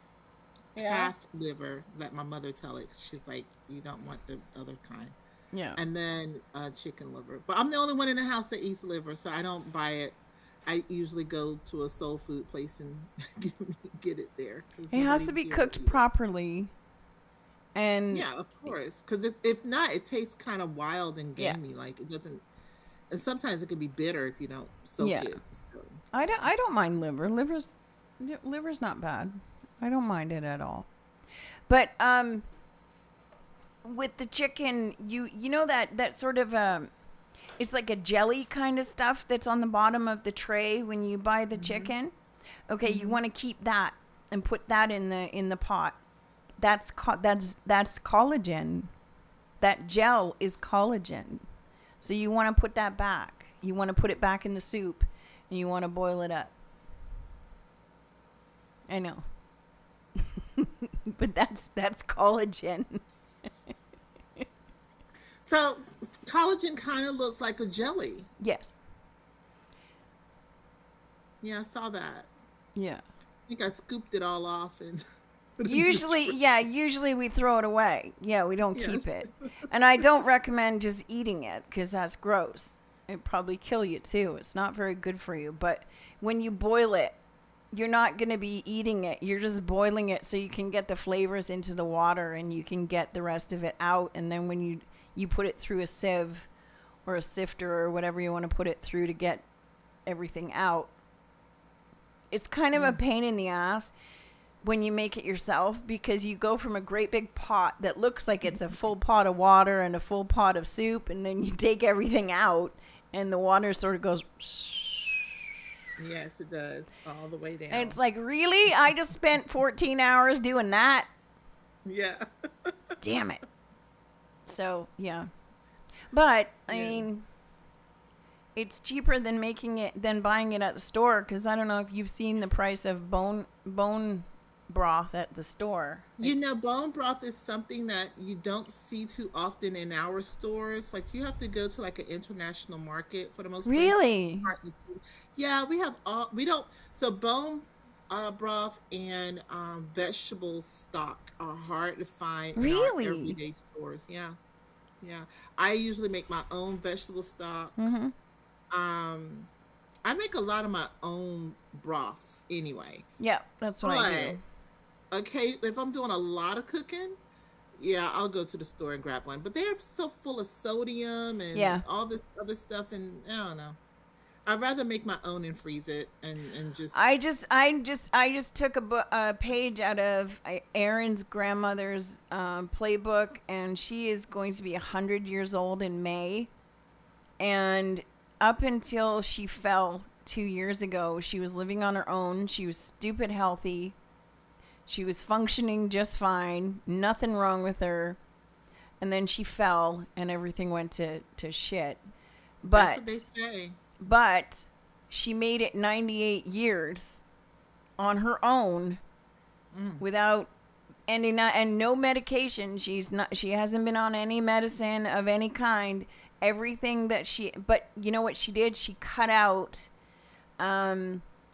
calf liver. Let my mother tell it. She's like, you don't want the other kind. Yeah. And then chicken liver. But I'm the only one in the house that eats liver, so I don't buy it. I usually go to a soul food place and get it there. It has to be cooked properly. And Yeah, of course. Because if not, it tastes kind of wild and yeah, gamey. Like it doesn't. And sometimes it can be bitter if you don't soak yeah. it. So, I don't mind liver. Liver's not bad. I don't mind it at all. But with the chicken, you know that sort of it's like a jelly kind of stuff that's on the bottom of the tray when you buy the chicken. Okay, you want to keep that and put that in the pot. That's collagen. That gel is collagen. So you want to put that back. You want to put it back in the soup and you want to boil it up. I know. But that's collagen. so collagen kind of looks like a jelly. Yes. Yeah, I saw that. Yeah. I think I scooped it all off and put it in the Usually we throw it away. Yeah, we don't keep it. And I don't recommend just eating it because that's gross. It'd probably kill you too. It's not very good for you. But when you boil it, you're not going to be eating it. You're just boiling it so you can get the flavors into the water and you can get the rest of it out. And then when you put it through a sieve or a sifter or whatever you want to put it through to get everything out, it's kind of a pain in the ass when you make it yourself because you go from a great big pot that looks like it's a full pot of water and a full pot of soup, and then you take everything out and the water sort of goes Yes, it does. All the way down. and it's like, really? I just spent 14 hours doing that? Yeah. Damn it. So, yeah. But, I mean, it's cheaper than buying it at the store because I don't know if you've seen the price of bone broth at the store. You know, bone broth is something that you don't see too often in our stores. Like you have to go to like an international market for the most part. Really? Yeah, so bone broth and vegetable stock are hard to find in our everyday stores. Yeah. I usually make my own vegetable stock. Mm-hmm. I make a lot of my own broths anyway. Yeah, that's what I do. Okay, if I'm doing a lot of cooking, yeah, I'll go to the store and grab one. But they're so full of sodium and all this other stuff, and I don't know. I'd rather make my own and freeze it and just. I just took a page out of Erin's grandmother's playbook, and she is going to be 100 years old in May, and up until she fell 2 years ago, she was living on her own. She was stupid healthy. She was functioning just fine. Nothing wrong with her. And then she fell and everything went to shit. But that's what they say. But she made it 98 years on her own without and no medication. She hasn't been on any medicine of any kind. Everything that but you know what she did? She cut out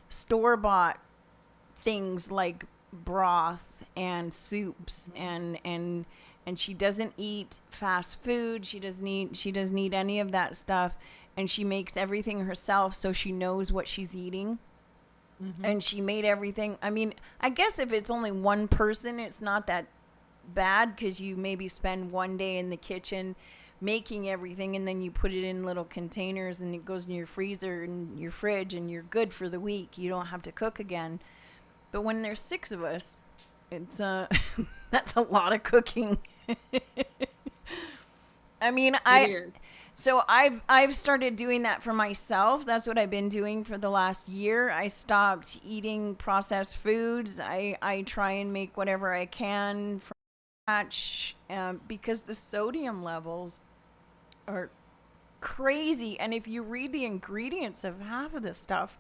store-bought things like broth and soups and she doesn't eat fast food. She doesn't eat any of that stuff, and she makes everything herself so she knows what she's eating. And she made everything. I mean, I guess if it's only one person, it's not that bad because you maybe spend one day in the kitchen making everything and then you put it in little containers and it goes in your freezer and your fridge and you're good for the week. You don't have to cook again. But when there's 6 of us, it's that's a lot of cooking. I mean, I've started doing that for myself. That's what I've been doing for the last year. I stopped eating processed foods. I try and make whatever I can from scratch because the sodium levels are crazy. And if you read the ingredients of half of this stuff,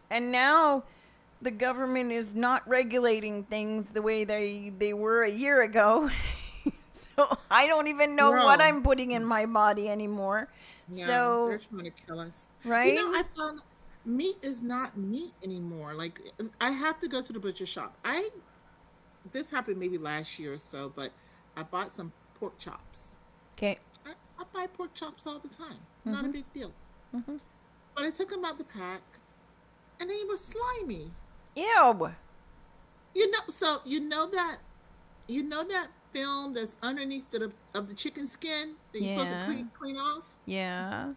and now the government is not regulating things the way they were a year ago. So I don't even know what I'm putting in my body anymore. Yeah, so they're trying to kill us. Right? You know, I found meat is not meat anymore. Like I have to go to the butcher shop. This happened maybe last year or so, but I bought some pork chops. Okay. I buy pork chops all the time. Not a big deal. But I took them out the pack, and they were slimy. Ew. You know that film that's underneath of the chicken skin that you're supposed to clean off. Yeah.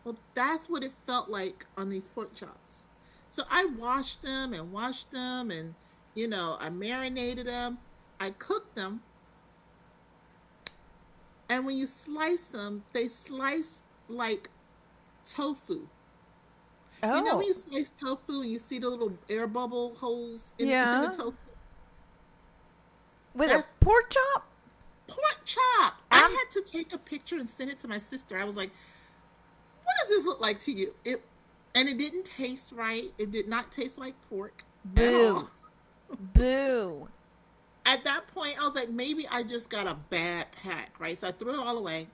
Well, that's what it felt like on these pork chops. So I washed them, and I marinated them. I cooked them. And when you slice them, they slice like tofu. Oh. You know when you slice tofu and you see the little air bubble holes in the tofu? With a pork chop? Pork chop. I had to take a picture and send it to my sister. I was like, what does this look like to you? And it didn't taste right. It did not taste like pork at all. Boo. At that point, I was like, maybe I just got a bad pack, right? So I threw it all away.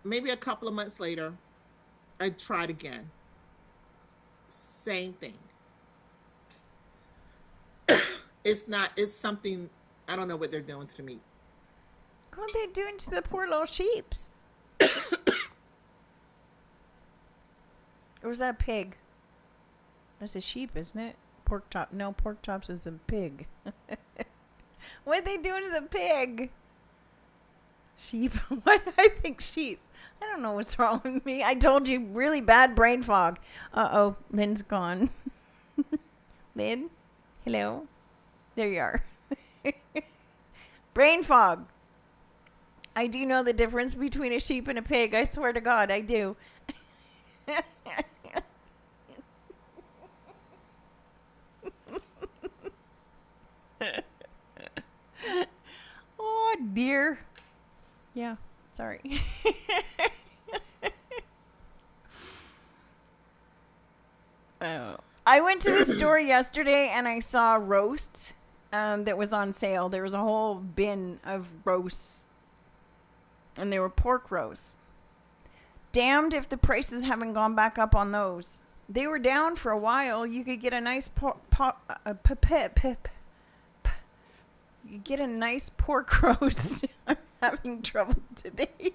Maybe a couple of months later, I tried again. Same thing. It's something, I don't know what they're doing to the meat. What are they doing to the poor little sheeps? Or was that a pig? That's a sheep, isn't it? Pork chop. No, pork chops is a pig. What are they doing to the pig? Sheep. Why do I think sheep? I don't know what's wrong with me. I told you, really bad brain fog. Uh-oh, Lynn's gone. Lynn? Hello? There you are. Brain fog. I do know the difference between a sheep and a pig. I swear to God, I do. Oh, dear. Yeah, sorry. I went to the store yesterday and I saw roast that was on sale. There was a whole bin of roasts. And they were pork roasts. Damned if the prices haven't gone back up on those. They were down for a while. You could get a nice you get a nice pork roast. I'm having trouble today.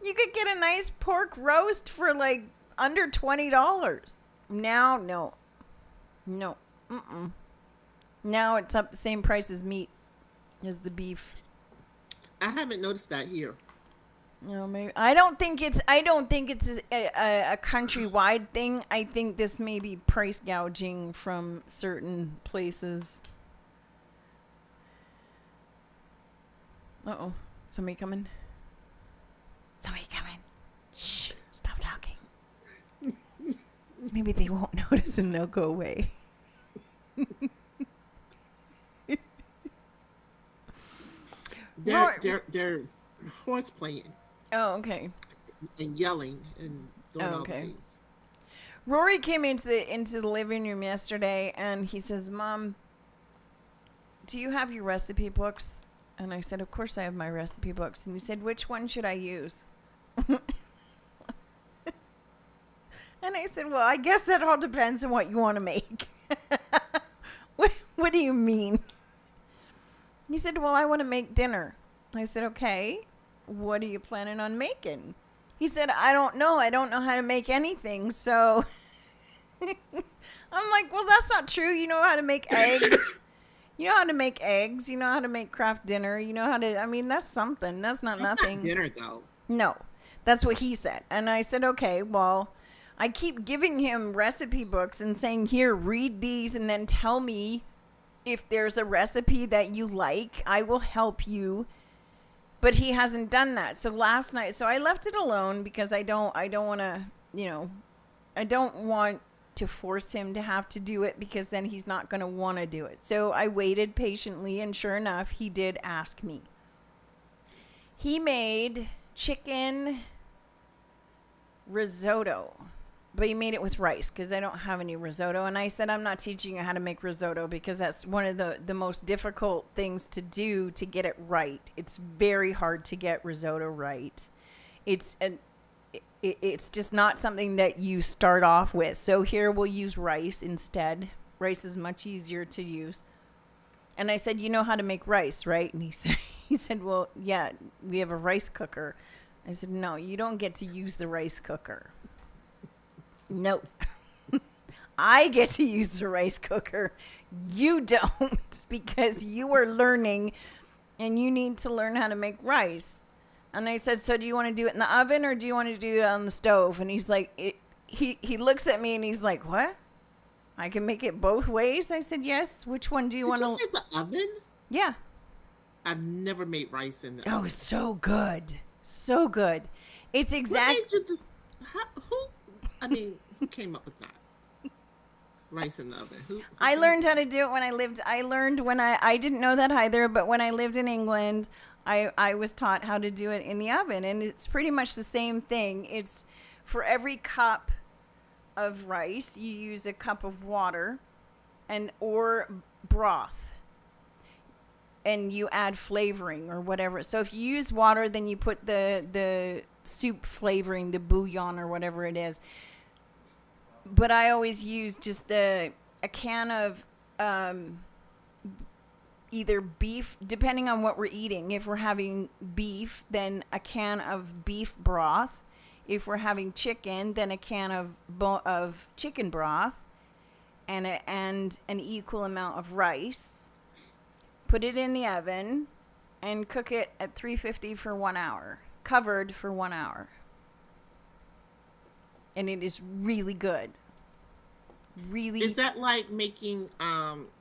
You could get a nice pork roast for like under $20. Now, no. Now it's up the same price as meat, as the beef. I haven't noticed that here. No, maybe I don't think it's a countrywide thing. I think this may be price gouging from certain places. Uh-oh. Somebody coming? Shh. Stop talking. Maybe they won't notice and they'll go away. They're horse playing. Oh, okay. And yelling and doing all the things. Rory came into the living room yesterday and he says, "Mom, do you have your recipe books?" And I said, "Of course I have my recipe books." And he said, "Which one should I use?" And I said, "Well, I guess that all depends on what you want to make." What do you mean? He said, "Well, I want to make dinner." I said, "Okay, what are you planning on making?" He said, "I don't know. I don't know how to make anything." So I'm like, "Well, that's not true. You know how to make eggs. You know how to make eggs. You know how to make craft dinner. You know how to, I mean, that's something. That's nothing. Not dinner, though. No, that's what he said." And I said, "Okay, well, I keep giving him recipe books and saying, here, read these and then tell me if there's a recipe that you like. I will help you." But he hasn't done that. So last night, so I left it alone because I don't want to, I don't want to force him to have to do it because then he's not going to want to do it. So I waited patiently, and sure enough, he did ask me. He made chicken risotto, but he made it with rice because I don't have any risotto. And I said, "I'm not teaching you how to make risotto because that's one of the most difficult things to do to get it right. It's very hard to get risotto right. It's just not something that you start off with. So here we'll use rice instead. Rice is much easier to use." And I said, "You know how to make rice, right?" And he said, "Well, yeah, we have a rice cooker." I said, "No, you don't get to use the rice cooker." "No." I get to use the rice cooker. You don't, because you are learning and you need to learn how to make rice. And I said, so do you want to do it in the oven or do you want to do it on the stove? And he's like, he looks at me and he's like, what? I can make it both ways? I said, yes. Which one do you want to? Did you say the oven? Yeah. I've never made rice in the oven. Oh, it's so good. So good. It's exact. Who came up with that? Rice in the oven. Who I learned how to do it when I lived. I didn't know that either, but when I lived in England, I was taught how to do it in the oven, and it's pretty much the same thing. It's for every cup of rice, you use a cup of water or broth, and you add flavoring or whatever. So if you use water, then you put the soup flavoring, the bouillon or whatever it is. But I always use just a can of either beef, depending on what we're eating. If we're having beef, then a can of beef broth. If we're having chicken, then a can of chicken broth and an equal amount of rice. Put it in the oven and cook it at 350 for 1 hour, covered for 1 hour. And it is really good. Really. Is that like making,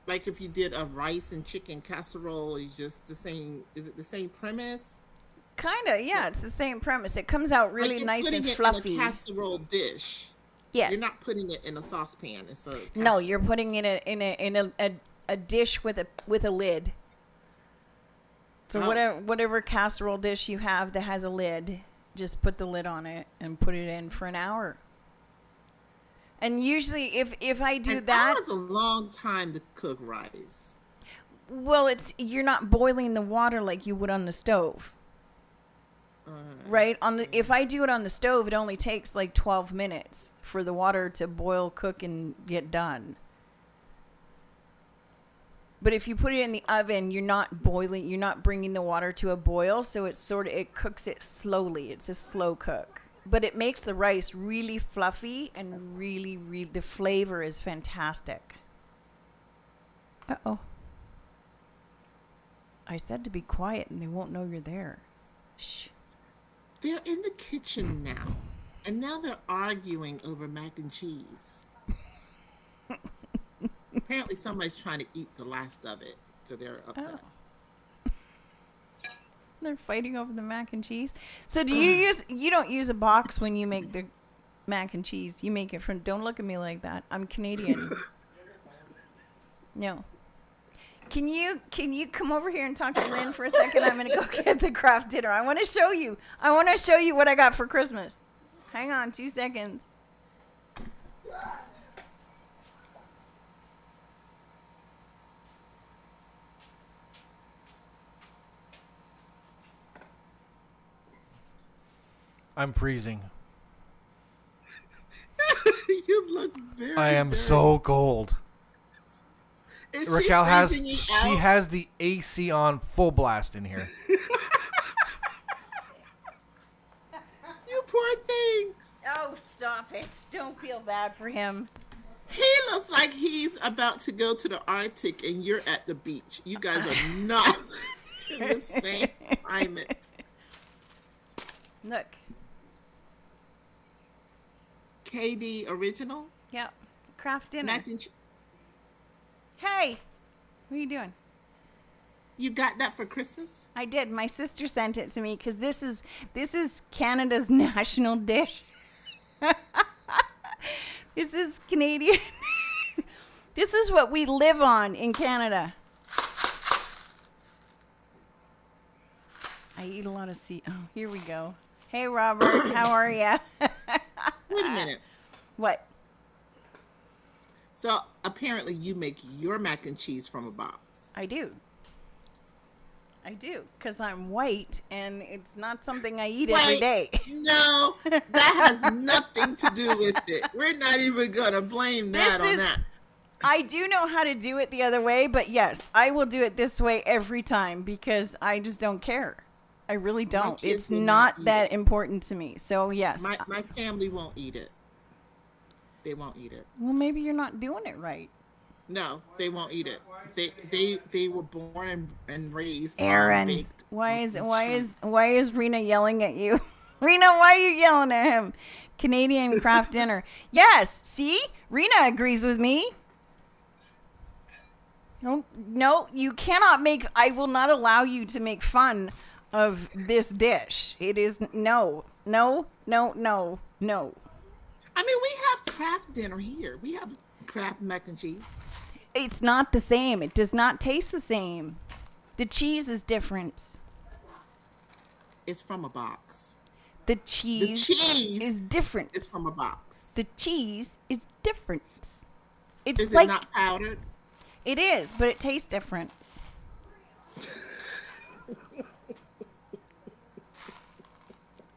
like if you did a rice and chicken casserole, is just the same? Is it the same premise? Kinda, yeah. It's the same premise. It comes out really nice and fluffy. In a casserole dish. Yes. You're not putting it in a saucepan. No, you're putting it in a dish with a lid. So whatever casserole dish you have that has a lid, just put the lid on it and put it in for an hour. And usually if I do that, that's a long time to cook rice. Well, you're not boiling the water like you would on the stove. Right? If I do it on the stove, it only takes like 12 minutes for the water to boil, cook, and get done. But if you put it in the oven, you're not boiling, you're not bringing the water to a boil, so it cooks it slowly. It's a slow cook. But it makes the rice really fluffy and really, the flavor is fantastic. Uh-oh. I said to be quiet and they won't know you're there. Shh. They're in the kitchen now, and now they're arguing over mac and cheese. Apparently somebody's trying to eat the last of it, so they're upset. Oh. They're fighting over the mac and cheese. So you don't use a box when you make the mac and cheese. You make it from, don't look at me like that. I'm Canadian. No. Can you come over here and talk to Lynn for a second? I'm going to go get the craft dinner. I want to show you what I got for Christmas. Hang on 2 seconds. I'm freezing. You look I am so cold. Raquel has the AC on full blast in here. You poor thing. Oh, stop it. Don't feel bad for him. He looks like he's about to go to the Arctic and you're at the beach. You guys are not in the same climate. Look. KD original? Yep. Craft dinner. Mac and cheese. Hey, what are you doing? You got that for Christmas? I did. My sister sent it to me because this is Canada's national dish. This is Canadian. This is what we live on in Canada. I eat a lot of sea. Oh, here we go. Hey, Robert. How are ya? Wait a minute. What? So apparently you make your mac and cheese from a box. I do, because I'm white and it's not something I eat every day. No, that has nothing to do with it. We're not even going to blame that on that. I do know how to do it the other way, but yes, I will do it this way every time because I just don't care. I really don't. It's not that important to me. So yes. My family won't eat it. They won't eat it. Well, maybe you're not doing it right. No, they won't eat it. They were born and raised Aaron, baked. why is Rena yelling at you? Rena, why are you yelling at him? Canadian craft dinner. Yes, see? Rena agrees with me. No, you cannot I will not allow you to make fun of this dish. It is no. I mean, we have craft dinner here. We have craft mac and cheese. It's not the same. It does not taste the same. The cheese is different. It's from a box. The cheese is different. It's from a box. The cheese is different. It's is like it not powdered? It is, but it tastes different.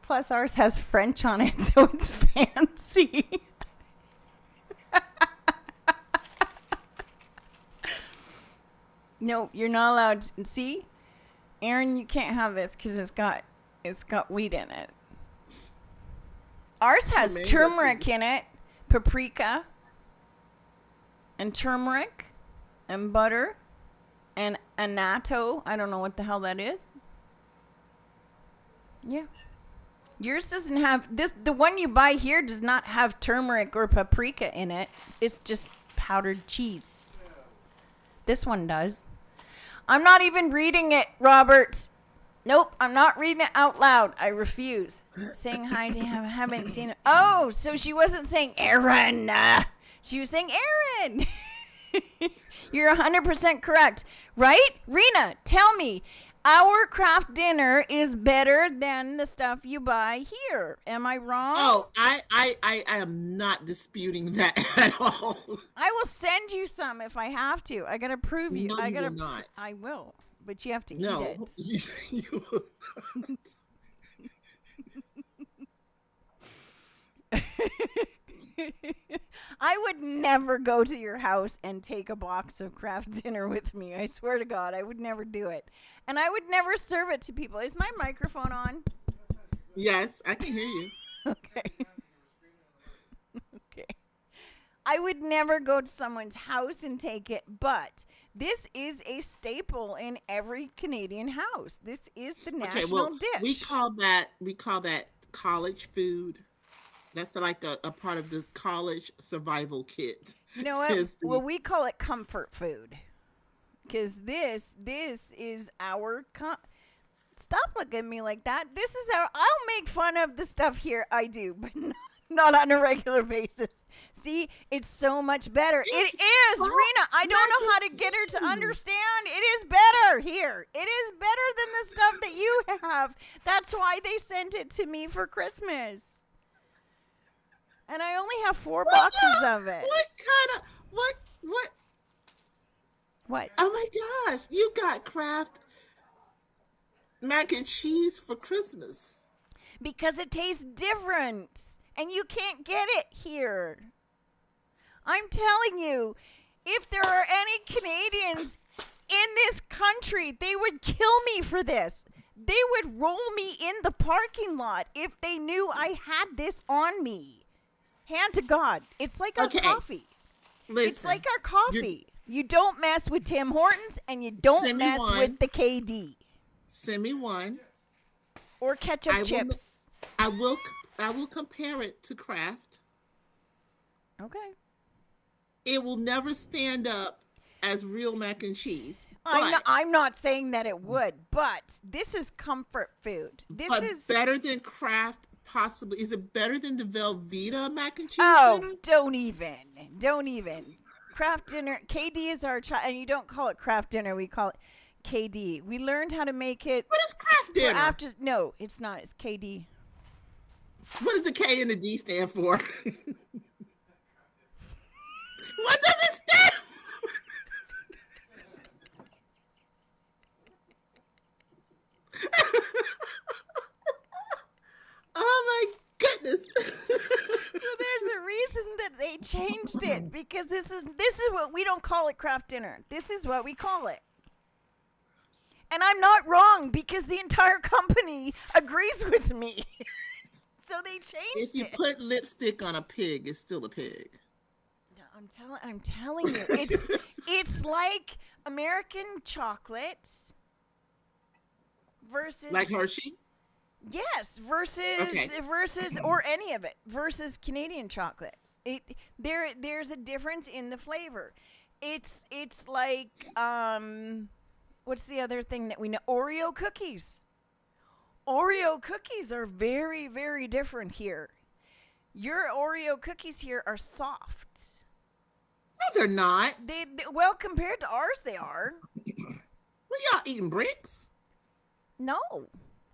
Plus, ours has French on it, so it's fancy. No, you're not allowed to. See? Aaron, you can't have this because it's got wheat in it. Ours has turmeric in it, paprika, and turmeric, and butter, and annatto. I don't know what the hell that is. Yeah. Yours doesn't have this. The one you buy here does not have turmeric or paprika in it. It's just powdered cheese. This one does. I'm not even reading it, Robert. Nope, I'm not reading it out loud. I refuse. Saying hi to him. I haven't seen it. Oh, so she wasn't saying Aaron. She was saying Aaron. You're 100% correct. Right? Rena, tell me. Our craft dinner is better than the stuff you buy here. Am I wrong? Oh, I am not disputing that at all. I will send you some if I have to. I gotta prove you. No, I gotta. you will not. I will, but you have to No, eat it. you will not. I would never go to your house and take a box of craft dinner with me. I swear to God, I would never do it. And I would never serve it to people. Is my microphone on? Yes, I can hear you. Okay. Okay. I would never go to someone's house and take it, but this is a staple in every Canadian house. This is the national dish. We call that college food. That's like a part of this college survival kit. You know what? Well, we call it comfort food. Because this is our... Stop looking at me like that. This is I'll make fun of the stuff here. I do, but not on a regular basis. See, it's so much better. It is, Rena. I don't know how to get her to understand. It is better here. It is better than the stuff that you have. That's why they sent it to me for Christmas. And I only have 4 boxes of it. What? Oh my gosh, you got Kraft mac and cheese for Christmas. Because it tastes different. And you can't get it here. I'm telling you, if there are any Canadians in this country, they would kill me for this. They would roll me in the parking lot if they knew I had this on me. Hand to God. It's like our coffee. Listen, it's like our coffee. You don't mess with Tim Hortons and you don't mess with the KD. Send me one. Or ketchup chips. I will compare it to Kraft. Okay. It will never stand up as real mac and cheese. I'm not saying that it would, but this is comfort food. This is better than Kraft. Possibly. Is it better than the Velveeta mac and cheese? Oh, dinner? don't even. Kraft dinner. KD is our child, and you don't call it Kraft dinner. We call it KD. We learned how to make it. What is Kraft dinner? No, it's not. It's KD. What does the K and the D stand for? What does it stand for? Oh my goodness. Well, there's a reason that they changed it because this is what we don't call it Kraft dinner. This is what we call it. And I'm not wrong because the entire company agrees with me. So they changed If you it. put lipstick on a pig, it's still a pig. No, I'm telling you, it's like American chocolates versus Like Hershey? Yes, versus or any of it versus Canadian chocolate. There's a difference in the flavor. It's like what's the other thing that we know? Oreo cookies. Oreo cookies are very, very different here. Your Oreo cookies here are soft. No, they're not. They well, compared to ours, they are. Well, y'all eating bricks? No,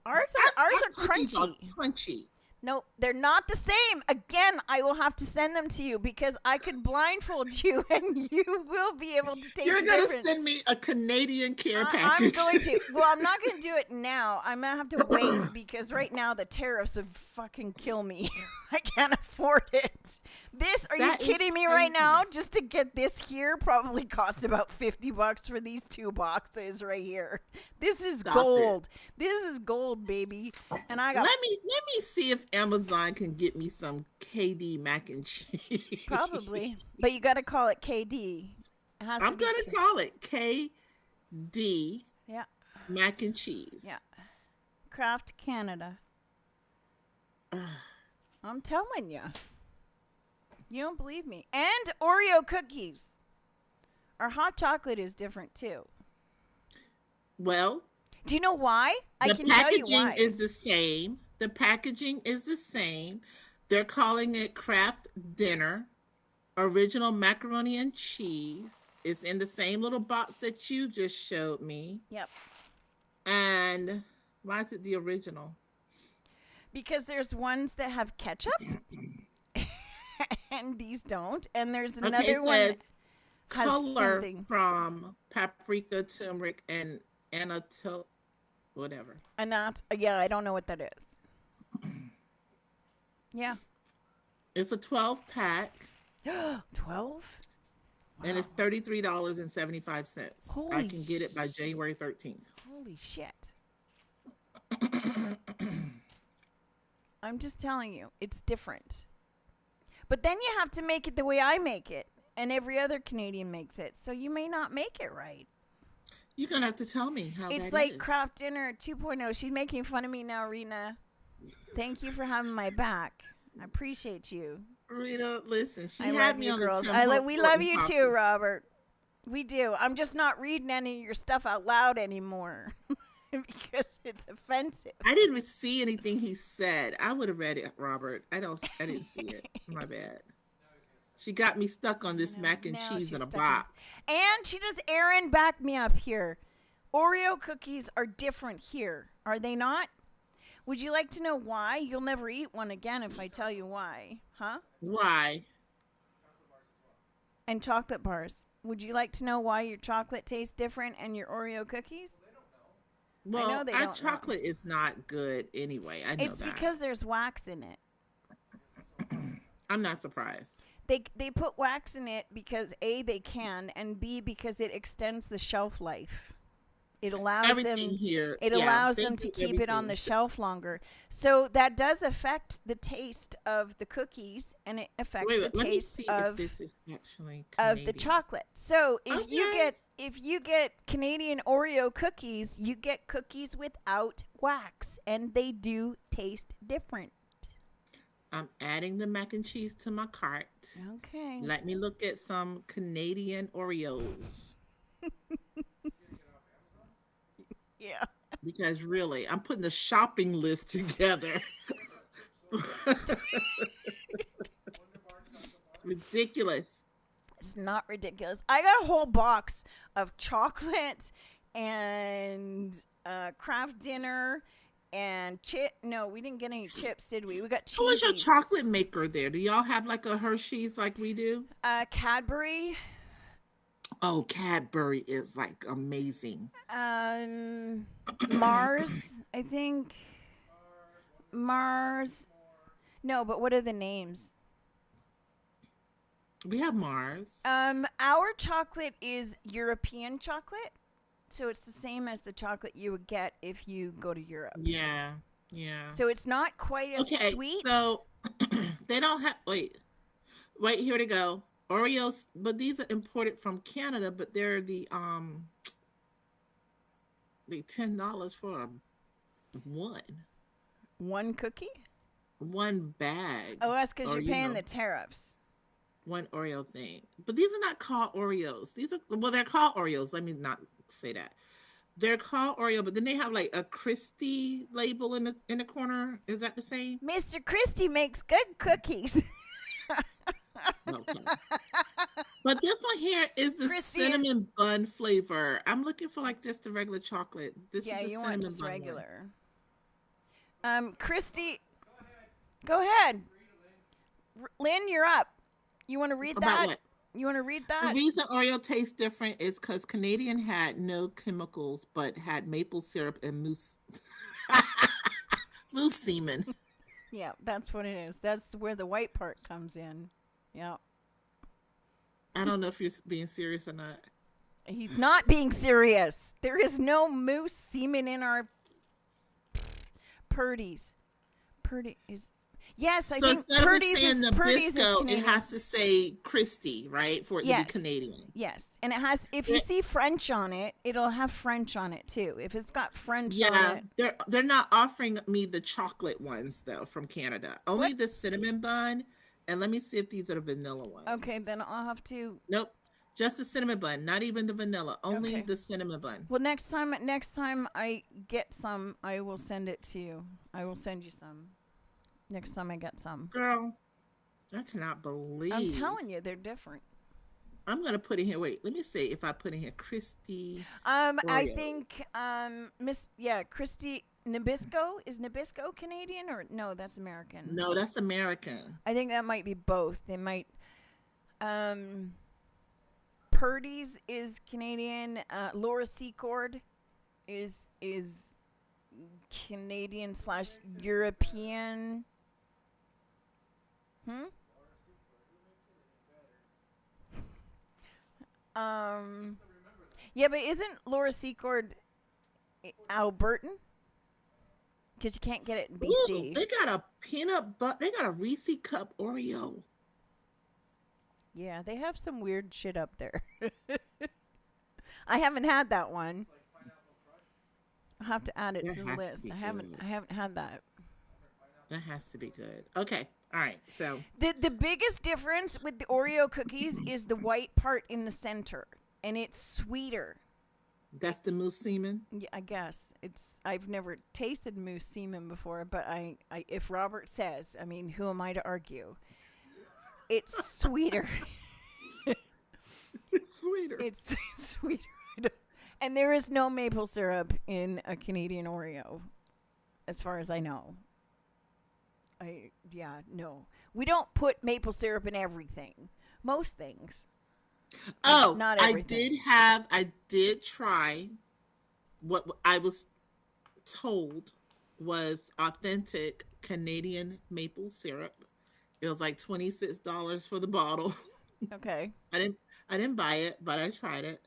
ours are cookies are crunchy. crunchy. No, they're not the same. Again, I will have to send them to you because I could blindfold you and you will be able to taste You're the going to difference. send me a Canadian care I'm package. going to. Well, I'm not going to do it now. I'm going to have to wait because right now the tariffs would fucking kill me. I can't afford it. Are you That is kidding me right crazy. now? Just to get this here probably cost about $50 for these 2 boxes right here. This is Stop gold. This is gold, baby. And I got Let me see if Amazon can get me some KD mac and cheese. probably, but you got to call it KD. It has I'm to be going to call it KD Yeah. mac and cheese. Yeah. Kraft Canada. I'm telling you. You don't believe me. And Oreo cookies. Our hot chocolate is different too. Well, Do you know why? I the can tell you packaging why. is the same. The packaging is the same. They're calling it Kraft Dinner, original macaroni and cheese. It's in the same little box that you just showed me. Yep. And why is it the original? Because there's ones that have ketchup and these don't. And there's another it one that says has color something. from paprika, turmeric, and anatole, whatever. Yeah, I don't know what that is. Yeah. It's a 12 pack 12? and it's $33.75. I Holy can get it by January 13th. Holy shit. I'm just telling you, it's different. But then you have to make it the way I make it, and every other Canadian makes it. So you may not make it right. You're going to have to tell me how It's that like is. Kraft Dinner 2.0. She's making fun of me now, Rena. Thank you for having my back. I appreciate you. Rita, listen, she I had love me you, on girls. the Tim We Hortons love you topic. too, Robert. We do. I'm just not reading any of your stuff out loud anymore because it's offensive. I didn't see anything he said. I would have read it, Robert. I didn't see it. My bad. She got me stuck on this mac and Now cheese she's in a stuck in- box. And she does. Aaron, back me up here. Oreo cookies are different here, are they not? Would you like to know why? You'll never eat one again if I tell you why, huh? Why? And chocolate bars. Would you like to know why your chocolate tastes different and your Oreo cookies? Well, know they our don't know. chocolate is not good anyway. I know It's that. because there's wax in it. I'm not surprised. They put wax in it because A, they can, and B, because it extends the shelf life. It allows Everything them here. It yeah, allows they them do to keep it on everything. the shelf longer. So that does affect the taste of the cookies, and it affects Wait, the let me taste see if of this is actually of the Canadian. chocolate. So if Okay. you get Canadian Oreo cookies, you get cookies without wax, and they do taste different. I'm adding the mac and cheese to my cart. Okay. Let me look at some Canadian Oreos. Yeah. Because really, I'm putting the shopping list together. Ridiculous. It's not ridiculous. I got a whole box of chocolate and Kraft Dinner and chip. No, we didn't get any chips, did we? We got cheese. How is your chocolate maker there? Do y'all have like a Hershey's like we do? Cadbury. Oh, Cadbury is like amazing. Mars, I think. Mars. No, but what are the names? We have Mars. Our chocolate is European chocolate. So it's the same as the chocolate you would get if you go to Europe. Yeah. Yeah. So it's not quite as sweet. So they don't have. Wait, here to go. Oreos, but these are imported from Canada, but they're the $10 for one cookie. one bag. Oh, that's because or, you're paying the tariffs. One Oreo thing. But these are not called Oreos. They're called Oreos. Let me not say that. They're called Oreo, but then they have like a Christie label in the corner. Is that the same? Mr. Christie makes good cookies. Okay. But this one here is the cinnamon bun flavor. I'm looking for like just the regular chocolate. This is the you cinnamon want just bun regular. Christy, go ahead. Lynn, you're up. You want to read that? What? You want to read that? The reason Oreo tastes different is because Canadian had no chemicals, but had maple syrup and mousse semen. Yeah, that's what it is. That's where the white part comes in. Yeah. I don't know if you're being serious or not. He's not being serious. There is no moose semen in our Purdy's. Purdy is... Yes, I think Purdy's is Canadian. It has to say Christie, right? For it to be Canadian. Yes. And it has, if you see French on it, it'll have French on it too. If it's got French on it. They're not offering me the chocolate ones though from Canada. Only the cinnamon bun. And let me see if these are the vanilla ones. Okay, then I'll have to. Nope. Just the cinnamon bun, not even the vanilla. Only the cinnamon bun. Well, next time I get some, I will send it to you. I will send you some. Next time I get some. Girl, I cannot believe. I'm telling you, they're different. I'm gonna put in here. Wait, let me see if I put in here Christie. I think Christie Nabisco. Is Nabisco Canadian or no? That's American. No, that's American. I think that might be both. They might. Purdy's is Canadian. Laura Secord is Canadian / European. Yeah, but isn't Laura Secord Albertan? Because you can't get it in BC. Ooh, they got a peanut butter. They got a Reese cup Oreo. Yeah, they have some weird shit up there. I haven't had that one. I'll have to add it to the list. I haven't had that. That has to be good. Okay. All right. So the biggest difference with the Oreo cookies is the white part in the center, and it's sweeter. That's the mousse semen? Yeah, I guess. I've never tasted mousse semen before, but I if Robert says, I mean, who am I to argue? It's sweeter. It's sweeter. It's sweeter. And there is no maple syrup in a Canadian Oreo, as far as I know. No. We don't put maple syrup in everything. Most things. Oh, not everything. I did try what I was told was authentic Canadian maple syrup. It was like $26 for the bottle. Okay. I didn't buy it, but I tried it.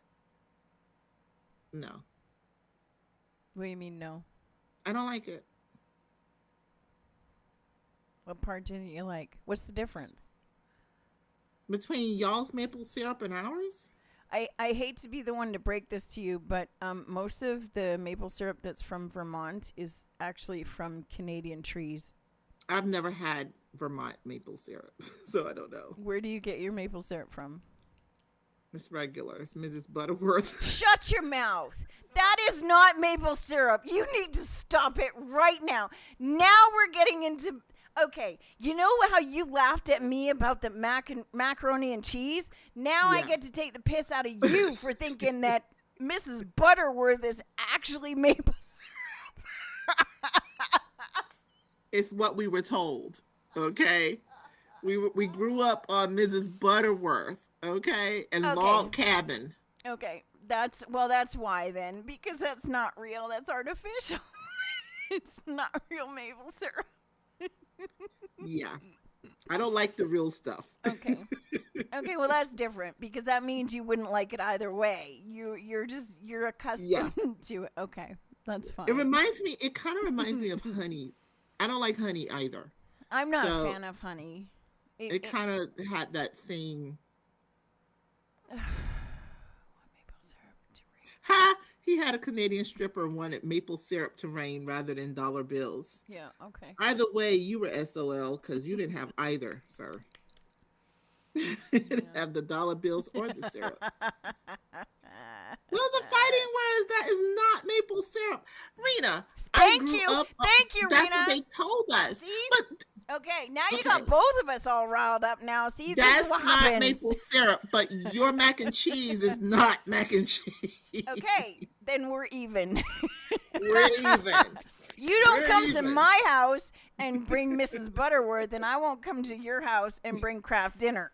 No. What do you mean no? I don't like it. What part didn't you like? What's the difference? Between y'all's maple syrup and ours? I hate to be the one to break this to you, but most of the maple syrup that's from Vermont is actually from Canadian trees. I've never had Vermont maple syrup, so I don't know. Where do you get your maple syrup from? It's regular. It's Mrs. Butterworth. Shut your mouth. That is not maple syrup. You need to stop it right now. Now we're getting into... Okay, you know how you laughed at me about the macaroni and cheese? Now I get to take the piss out of you for thinking that Mrs. Butterworth is actually maple syrup. It's what we were told, okay? We grew up on Mrs. Butterworth, okay? And Log Cabin. Okay, that's why then, because that's not real. That's artificial. It's not real maple syrup. Yeah. I don't like the real stuff. Okay, well that's different because that means you wouldn't like it either way. You're accustomed to it. Okay, That's fine. It kind of reminds me of honey. I don't like honey either. I'm not a fan of honey. It kind of had that same. Maple syrup to rain. Ha! He had a Canadian stripper and wanted maple syrup to rain rather than dollar bills. Yeah, okay. Either way, you were SOL because you didn't have either, sir. You didn't have the dollar bills or the syrup. Well, the fighting words, that is not maple syrup. Rena, Thank you, that's Rena. what they told us. See? But Okay, now you got both of us all riled up now. See, this that's is what not happens. maple syrup, but your mac and cheese is not mac and cheese. Okay, then we're even. We're even. You don't We're come to even. my house and bring Mrs. Butterworth, and I won't come to your house and bring craft dinner.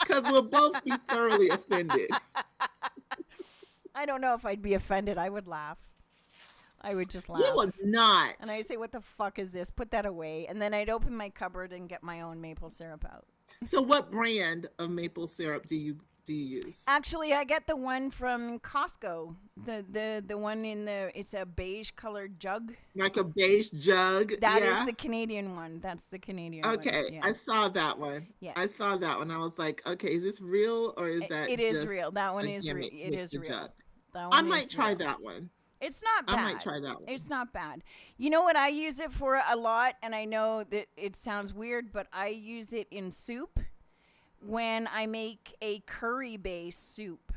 Because we'll both be thoroughly offended. I don't know if I'd be offended. I would laugh. I would just laugh. You would not. And I'd say, what the fuck is this? Put that away. And then I'd open my cupboard and get my own maple syrup out. So what brand of maple syrup do you use? Actually, I get the one from Costco. The one it's a beige colored jug. Like a beige jug? That is yeah. the Canadian one. That's the Canadian one. Okay, Yeah. I saw that one. Yes. I saw that one. I was like, okay, is this real or is that It is just real. That one a is real. gimmick It with is the real. jug? That I one might is try real. that one. It's not bad. I might try that one. It's not bad. You know what I use it for a lot, and I know that it sounds weird, but I use it in soup. When I make a curry-based soup,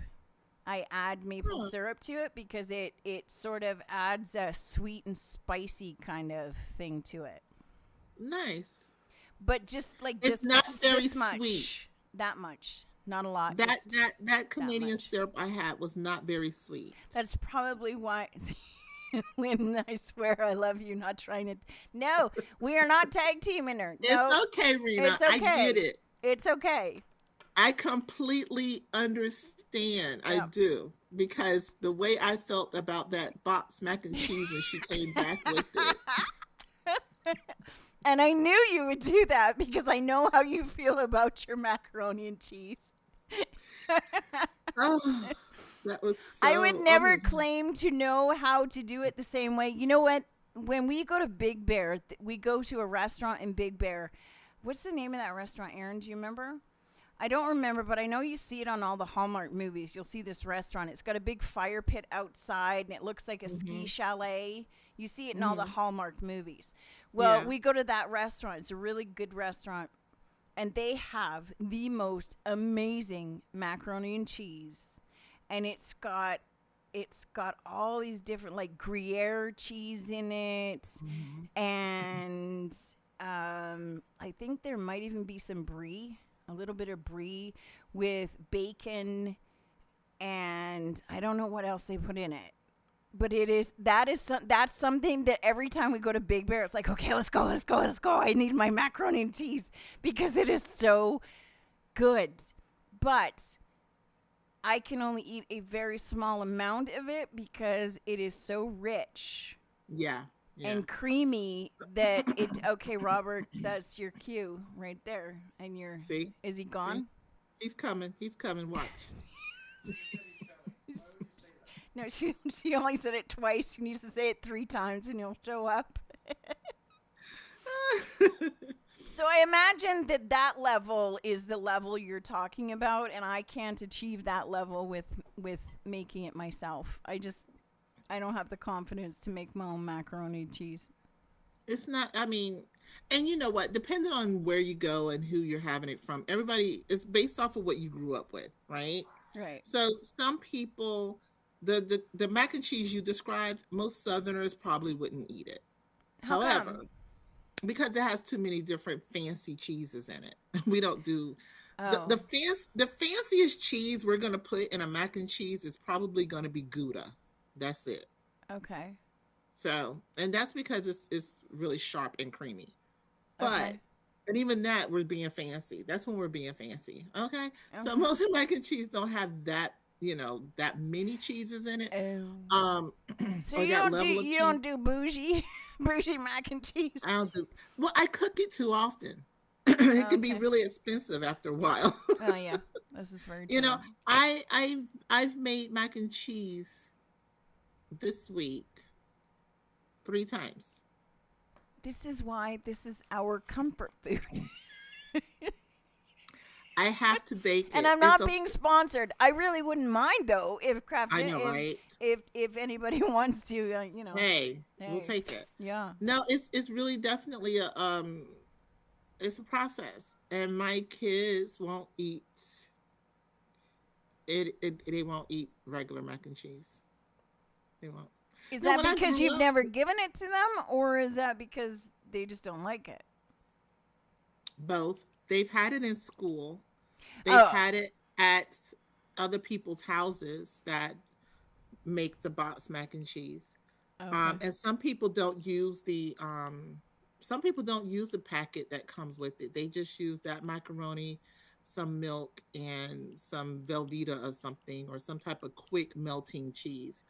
I add maple syrup to it because it sort of adds a sweet and spicy kind of thing to it. Nice. But just like It's this, not just very this much, sweet. that much, not a lot. That just that Canadian much. syrup I had was not very sweet. That's probably why. Lynn, I swear I love you. Not trying to. No, we are not tag teaming her. No, It's okay, Rena. it's okay. I get it. It's okay. I completely understand. I Yep. do. Because the way I felt about that box mac and cheese when she came back with it. And I knew you would do that because I know how you feel about your macaroni and cheese. Oh, that was so, I would never oh. claim to know how to do it the same way. You know what? When we go to Big Bear, we go to a restaurant in Big Bear. What's the name of that restaurant, Aaron? Do you remember? I don't remember, but I know you see it on all the Hallmark movies. You'll see this restaurant. It's got a big fire pit outside, and it looks like a ski chalet. You see it in all the Hallmark movies. Well, Yeah. we go to that restaurant. It's a really good restaurant, and they have the most amazing macaroni and cheese, and it's got all these different like Gruyere cheese in it, and I think there might even be some brie. A little bit of brie with bacon, and I don't know what else they put in it. But that's something that every time we go to Big Bear, it's like, okay, let's go. I need my macaroni and cheese because it is so good. But I can only eat a very small amount of it because it is so rich Yeah. Yeah. and creamy that it. Okay, Robert, that's your cue right there. And you're. See? Is he gone? He's coming. Watch. No, she only said it twice. She needs to say it 3 times, and he'll show up. So I imagine that level is the level you're talking about, and I can't achieve that level with making it myself. I don't have the confidence to make my own macaroni and cheese. It's not, I mean, and you know what? Depending on where you go and who you're having it from, everybody is based off of what you grew up with, right? Right. So some people, the mac and cheese you described, most Southerners probably wouldn't eat it. How However, come? because it has too many different fancy cheeses in it. We don't do Oh. the fanciest cheese we're gonna put in a mac and cheese is probably gonna be Gouda. That's it. Okay. So, and that's because it's really sharp and creamy. But Okay. and even that we're being fancy. That's when we're being fancy. Okay. So Okay. most mac and cheese don't have that, that many cheeses in it. Oh. So or you that don't level of cheese. do bougie bougie mac and cheese. I don't do well, I cook it too often. It can be Okay. really expensive after a while. Oh yeah, this is very true. I've made mac and cheese this week 3 times. This is why this is our comfort food. I have to bake it. And I'm not being sponsored. I really wouldn't mind though if I know, right? If anybody wants to, Hey, we'll take it. Yeah. No, it's really definitely it's a process, and my kids won't eat it. They won't eat regular mac and cheese. They won't. Is that because you've never given it to them, or is that because they just don't like it? Both. They've had it in school. They've had it at other people's houses that make the box mac and cheese. Okay. And some people don't use the packet that comes with it. They just use that macaroni, some milk, and some Velveeta or something, or some type of quick melting cheese.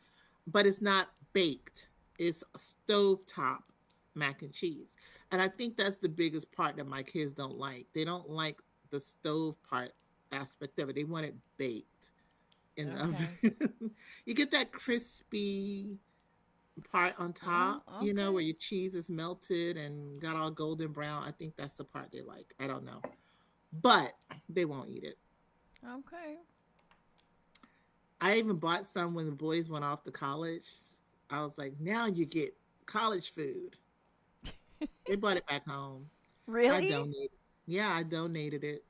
But it's not baked. It's stovetop mac and cheese. And I think that's the biggest part that my kids don't like. They don't like the stove part aspect of it. They want it baked in the oven. You get that crispy part on top, where your cheese is melted and got all golden brown. I think that's the part they like. I don't know. But they won't eat it. Okay. I even bought some when the boys went off to college. I was like, now you get college food. They brought it back home. Really? I donated it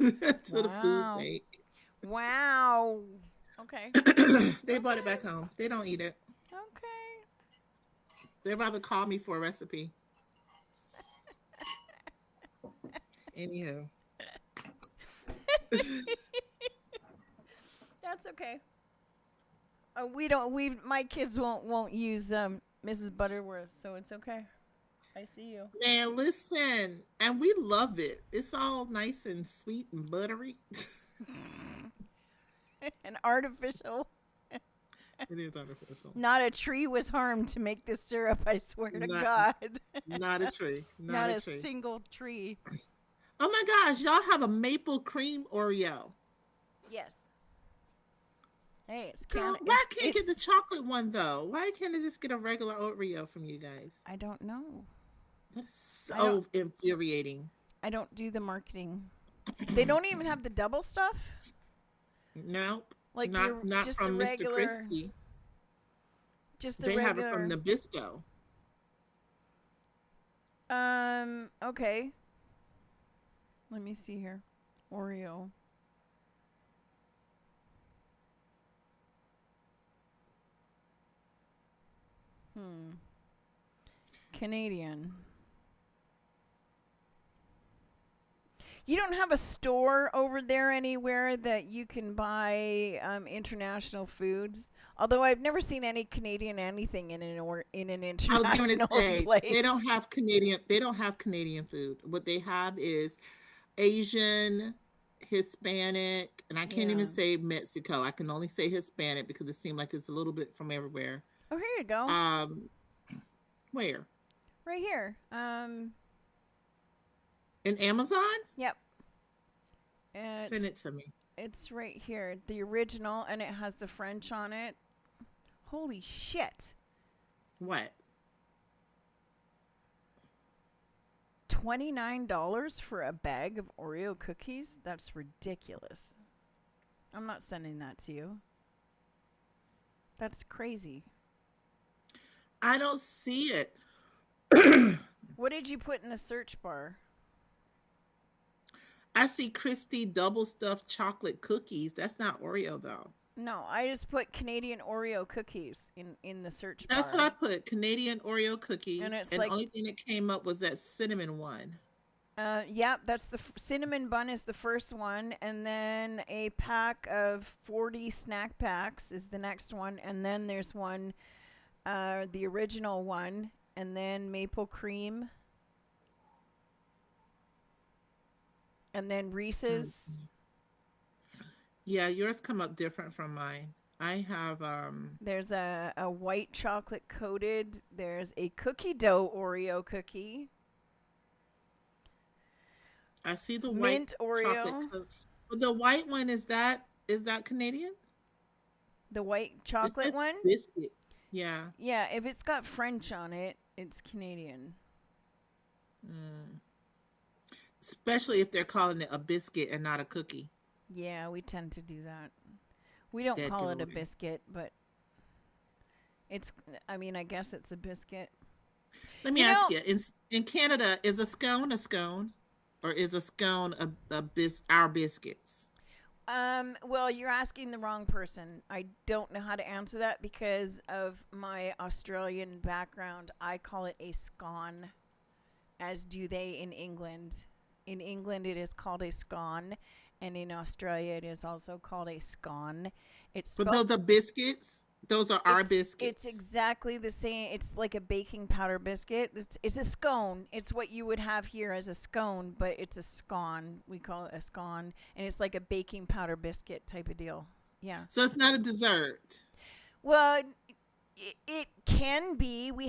to the food bank. Wow. Okay. They brought it back home. They don't eat it. Okay. They'd rather call me for a recipe. Anywho. That's okay. My kids won't use Mrs. Butterworth, so it's okay. I see you. Man, listen, and we love it. It's all nice and sweet and buttery. And artificial. It is artificial. Not a tree was harmed to make this syrup, I swear to God. Not a tree. Not a single tree. Oh my gosh, y'all have a maple cream Oreo. Yes. Hey, it's Girl, why can't get the chocolate one though? Why can't I just get a regular Oreo from you guys? I don't know. That's so infuriating. I don't do the marketing. They don't even have the double stuff? Nope. Like not just from the regular, Mr. Christie. Just the they regular. have it from Nabisco. Okay. Let me see here. Oreo. Canadian. You don't have a store over there anywhere that you can buy international foods? Although I've never seen any Canadian anything in an international I was going to say place. they don't have Canadian food. What they have is Asian, Hispanic, and I can't even say Mexico. I can only say Hispanic because it seems like it's a little bit from everywhere. Oh, here you go. Where? Right here. In Amazon? Yep. Send it to me. It's right here. The original, and it has the French on it. Holy shit. What? $29 for a bag of Oreo cookies? That's ridiculous. I'm not sending that to you. That's crazy. I don't see it. What did you put in the search bar? I see Christie double stuffed chocolate cookies. That's not Oreo though. No, I just put Canadian Oreo cookies in the search bar. That's what I put. Canadian Oreo cookies. And it's the only thing that came up was that cinnamon one. Yeah, that's the cinnamon bun is the first one, and then a pack of 40 snack packs is the next one, and then there's one, the original one, and then maple cream. And then Reese's. Yeah, yours come up different from mine. I have There's a white chocolate coated. There's a cookie dough Oreo cookie. I see the mint white Oreo. The white one is that Canadian? The white chocolate one? Biscuits. Yeah. Yeah, if it's got French on it, it's Canadian. Especially if they're calling it a biscuit and not a cookie. Yeah, we tend to do that. We don't Dead call it a giveaway. biscuit, but I guess it's a biscuit. Let me You ask know- you: in Canada, is a scone, or is a scone our biscuits? Well, you're asking the wrong person. I don't know how to answer that because of my Australian background. I call it a scone, as do they in England. In England, it is called a scone, and in Australia, it is also called a scone. It's But spelled, those are biscuits. Those are our biscuits. It's exactly the same. It's like a baking powder biscuit. It's a scone. It's what you would have here as a scone, but it's a scone. We call it a scone, and it's like a baking powder biscuit type of deal. Yeah. So it's not a dessert. Well, it can be. We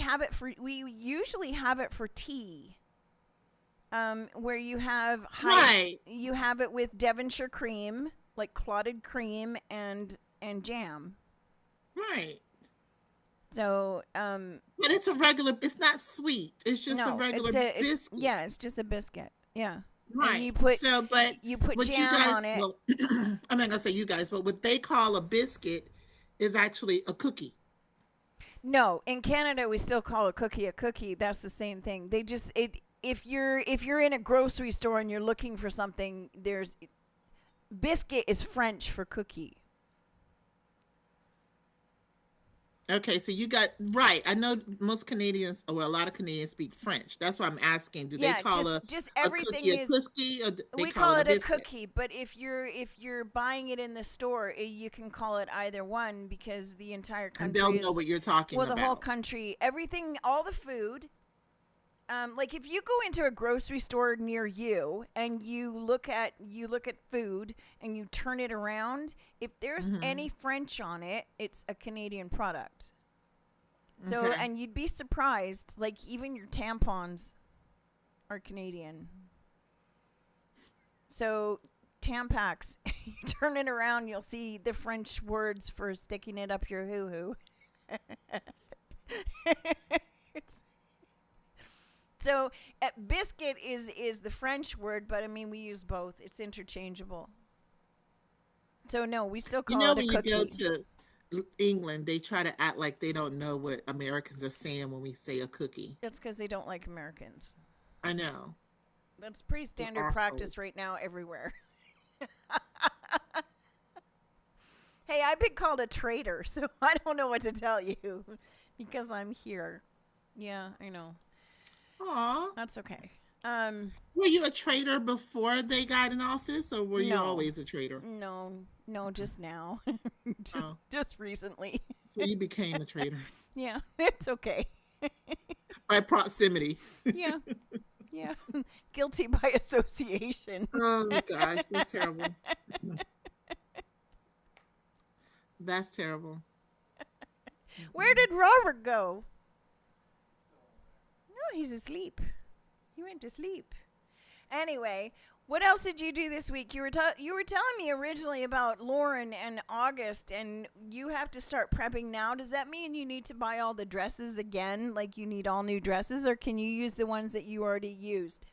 usually have it for tea. Where you have Right. you have it with Devonshire cream, like clotted cream and jam. Right. So, But it's a regular. It's not sweet. It's just no, a regular it's biscuit. it's just a biscuit. Yeah. Right. And you put but you put what jam you guys, on it. Well, I'm not gonna say you guys, but what they call a biscuit is actually a cookie. No, in Canada we still call a cookie a cookie. That's the same thing. They just if you're in a grocery store and you're looking for something, there's biscuit is French for cookie. Okay, so you got right. I know most Canadians, or a lot of Canadians, speak French. That's why I'm asking. Do they call just a everything cookie is a cookie, or they we call it a biscuit? cookie, but if you're buying it in the store, you can call it either one because the entire And country they'll is know what you're talking well, about. the whole country, everything, all the food. Like if you go into a grocery store near you and you look at food and you turn it around, if there's any French on it, it's a Canadian product. So, Okay. and you'd be surprised, like even your tampons are Canadian. So, Tampax, you turn it around, you'll see the French words for sticking it up your hoo-hoo. So, biscuit is the French word, but I mean, we use both. It's interchangeable. So, no, we still call it a when cookie. you go to England, they try to act like they don't know what Americans are saying when we say a cookie. That's because they don't like Americans. I know. That's pretty standard assholes. practice right now everywhere. Hey, I've been called a traitor, so I don't know what to tell you because I'm here. Yeah, I know. Aw. That's okay. Were you a traitor before they got in office, or were you No. always a traitor? No, just now. Oh. Just recently. So you became a traitor Yeah, it's okay. by proximity. Yeah. Yeah. Guilty by association. Oh gosh, that's terrible. That's terrible. Where did Robert go? No, he's asleep. He went to sleep. Anyway, what else did you do this week? You were telling me originally about Lauren and August, and you have to start prepping now. Does that mean you need to buy all the dresses again? Like you need all new dresses, or can you use the ones that you already used?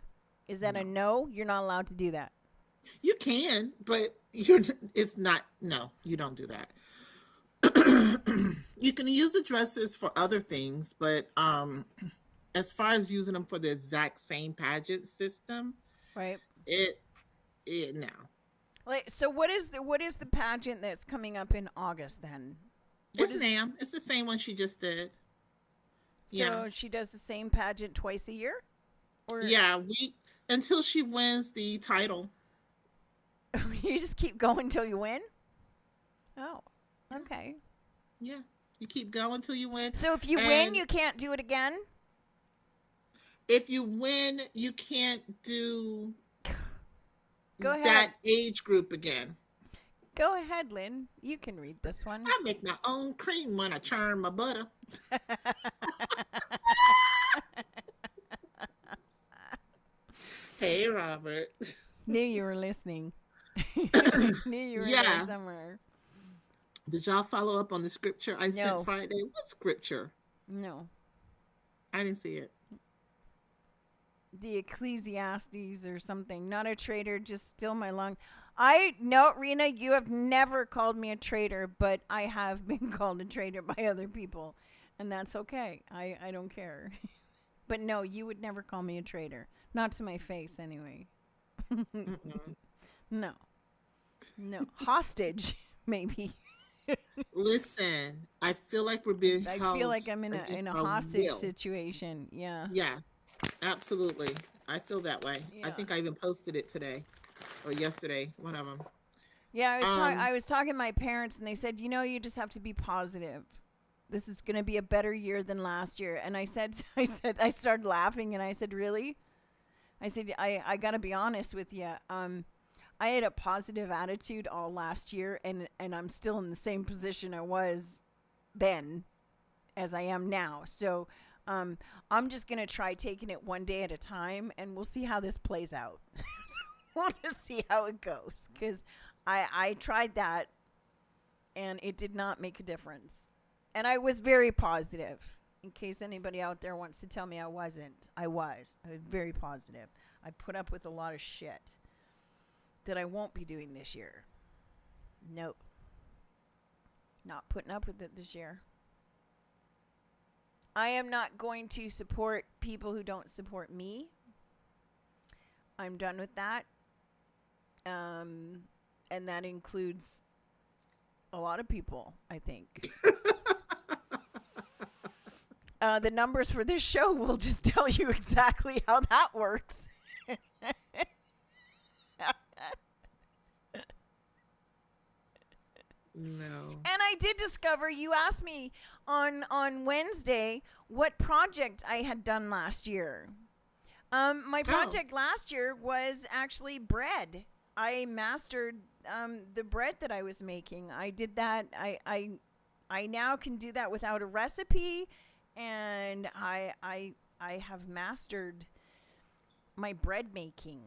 Is that a no? You're not allowed to do that. You can, but it's not. No, you don't do that. You can use the dresses for other things, but as far as using them for the exact same pageant system, Right. it no. Like, so what is the pageant that's coming up in August then? What It's is- NAM. It's the same one she just did. So Yeah. she does the same pageant twice a year? Or Yeah, until she wins the title. you just keep going till you win? Oh, okay. Yeah, you keep going till you win. So if you win, And you can't do it again? if you win, you can't do Go ahead. that age group again. Go ahead, Lynn. You can read this one. I make my own cream when I churn my butter. Hey, Robert. Knew you were listening. Knew you were Yeah. there somewhere. Did y'all follow up on the scripture I No. sent Friday? What scripture? No. I didn't see it. The Ecclesiastes or something. Not a traitor, just still my lung. No, Rena, you have never called me a traitor, but I have been called a traitor by other people. And that's okay. I don't care. But no, you would never call me a traitor. Not to my face, anyway. No. Hostage, maybe. Listen, I feel like we're being I held feel like I'm in against a our hostage will. situation. Yeah. Yeah, absolutely. I feel that way. I Yeah. think I even posted it today or yesterday, one of them. Yeah, I was talking to my parents, and they said, you just have to be positive. This is going to be a better year than last year. And I I started laughing, and I said, really? I said, I got to be honest with you. I had a positive attitude all last year, and I'm still in the same position I was then as I am now. So I'm just going to try taking it one day at a time, and we'll see how this plays out. We'll just see how it goes, because I tried that, and it did not make a difference. And I was very positive. In case anybody out there wants to tell me I wasn't, I was very positive. I put up with a lot of shit that I won't be doing this year. Nope. Not putting up with it this year. I am not going to support people who don't support me. I'm done with that. And that includes a lot of people, I think. The numbers for this show will just tell you exactly how that works. No. And I did discover, you asked me on Wednesday what project I had done last year. My project last year was actually bread. I mastered the bread that I was making. I did that. I now can do that without a recipe, and I have mastered my bread making.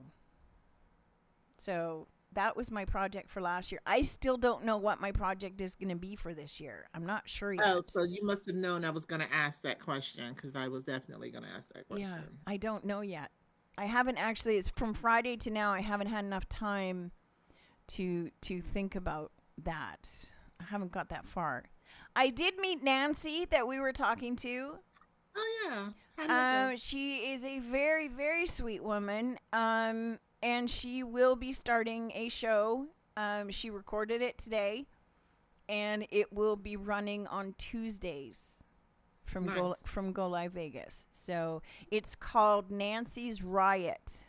So that was my project for last year. I still don't know what my project is going to be for this year. I'm not sure yet. Oh, so you must have known I was going to ask that question, because I was definitely going to ask that question. Yeah, I don't know yet. I haven't actually, it's from Friday to now, I haven't had enough time to think about that. I haven't got that far. I did meet Nancy that we were talking to. Oh, yeah. How did that go? She is a very, very sweet woman. And she will be starting a show. She recorded it today, and it will be running on Tuesdays from Go Live Vegas. So it's called Nancy's Riot.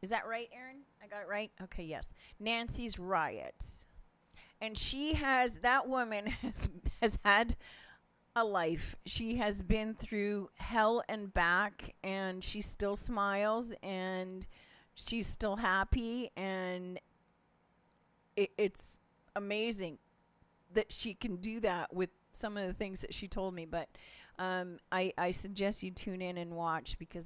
Is that right, Aaron? I got it right? Okay, yes. Nancy's Riot. And that woman has had a life. She has been through hell and back, and she still smiles, and she's still happy, and it's amazing that she can do that with some of the things that she told me. But I suggest you tune in and watch, because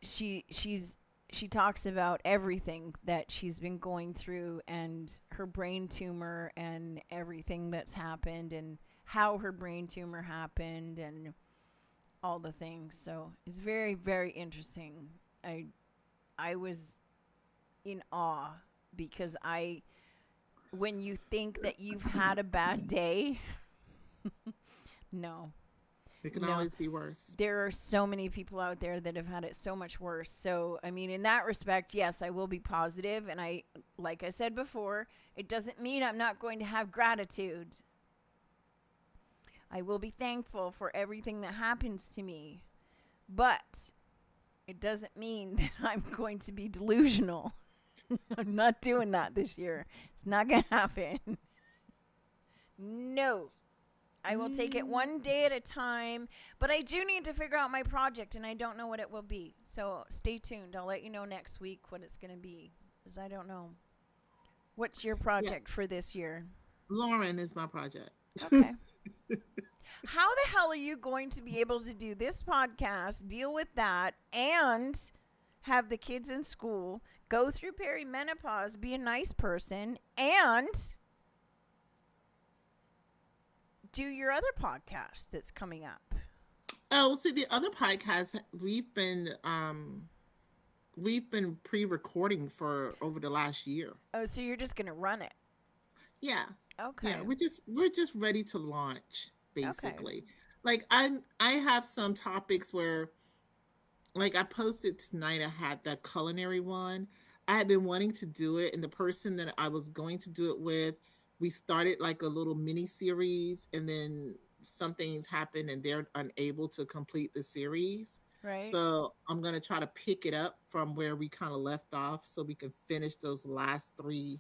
she talks about everything that she's been going through, and her brain tumor, and everything that's happened, and how her brain tumor happened, and all the things. So it's very, very interesting. I was in awe, because when you think that you've had a bad day, no. It can always be worse. There are so many people out there that have had it so much worse. So, I mean, in that respect, yes, I will be positive. And like I said before, it doesn't mean I'm not going to have gratitude. I will be thankful for everything that happens to me. But it doesn't mean that I'm going to be delusional. I'm not doing that this year. It's not going to happen. No. I will take it one day at a time. But I do need to figure out my project, and I don't know what it will be. So stay tuned. I'll let you know next week what it's going to be, because I don't know. What's your project for this year? Lauren is my project. Okay. How the hell are you going to be able to do this podcast, deal with that, and have the kids in school, go through perimenopause, be a nice person, and do your other podcast that's coming up? Oh, see, the other podcast we've been pre-recording for over the last year. Oh, so you're just gonna run it? Yeah. Okay. Yeah, we're just ready to launch, basically. Okay. Like I have some topics where, like, I posted tonight, I had that culinary one. I had been wanting to do it, and the person that I was going to do it with, we started like a little mini series, and then some things happened and they're unable to complete the series. Right. So I'm going to try to pick it up from where we kind of left off so we can finish those last 3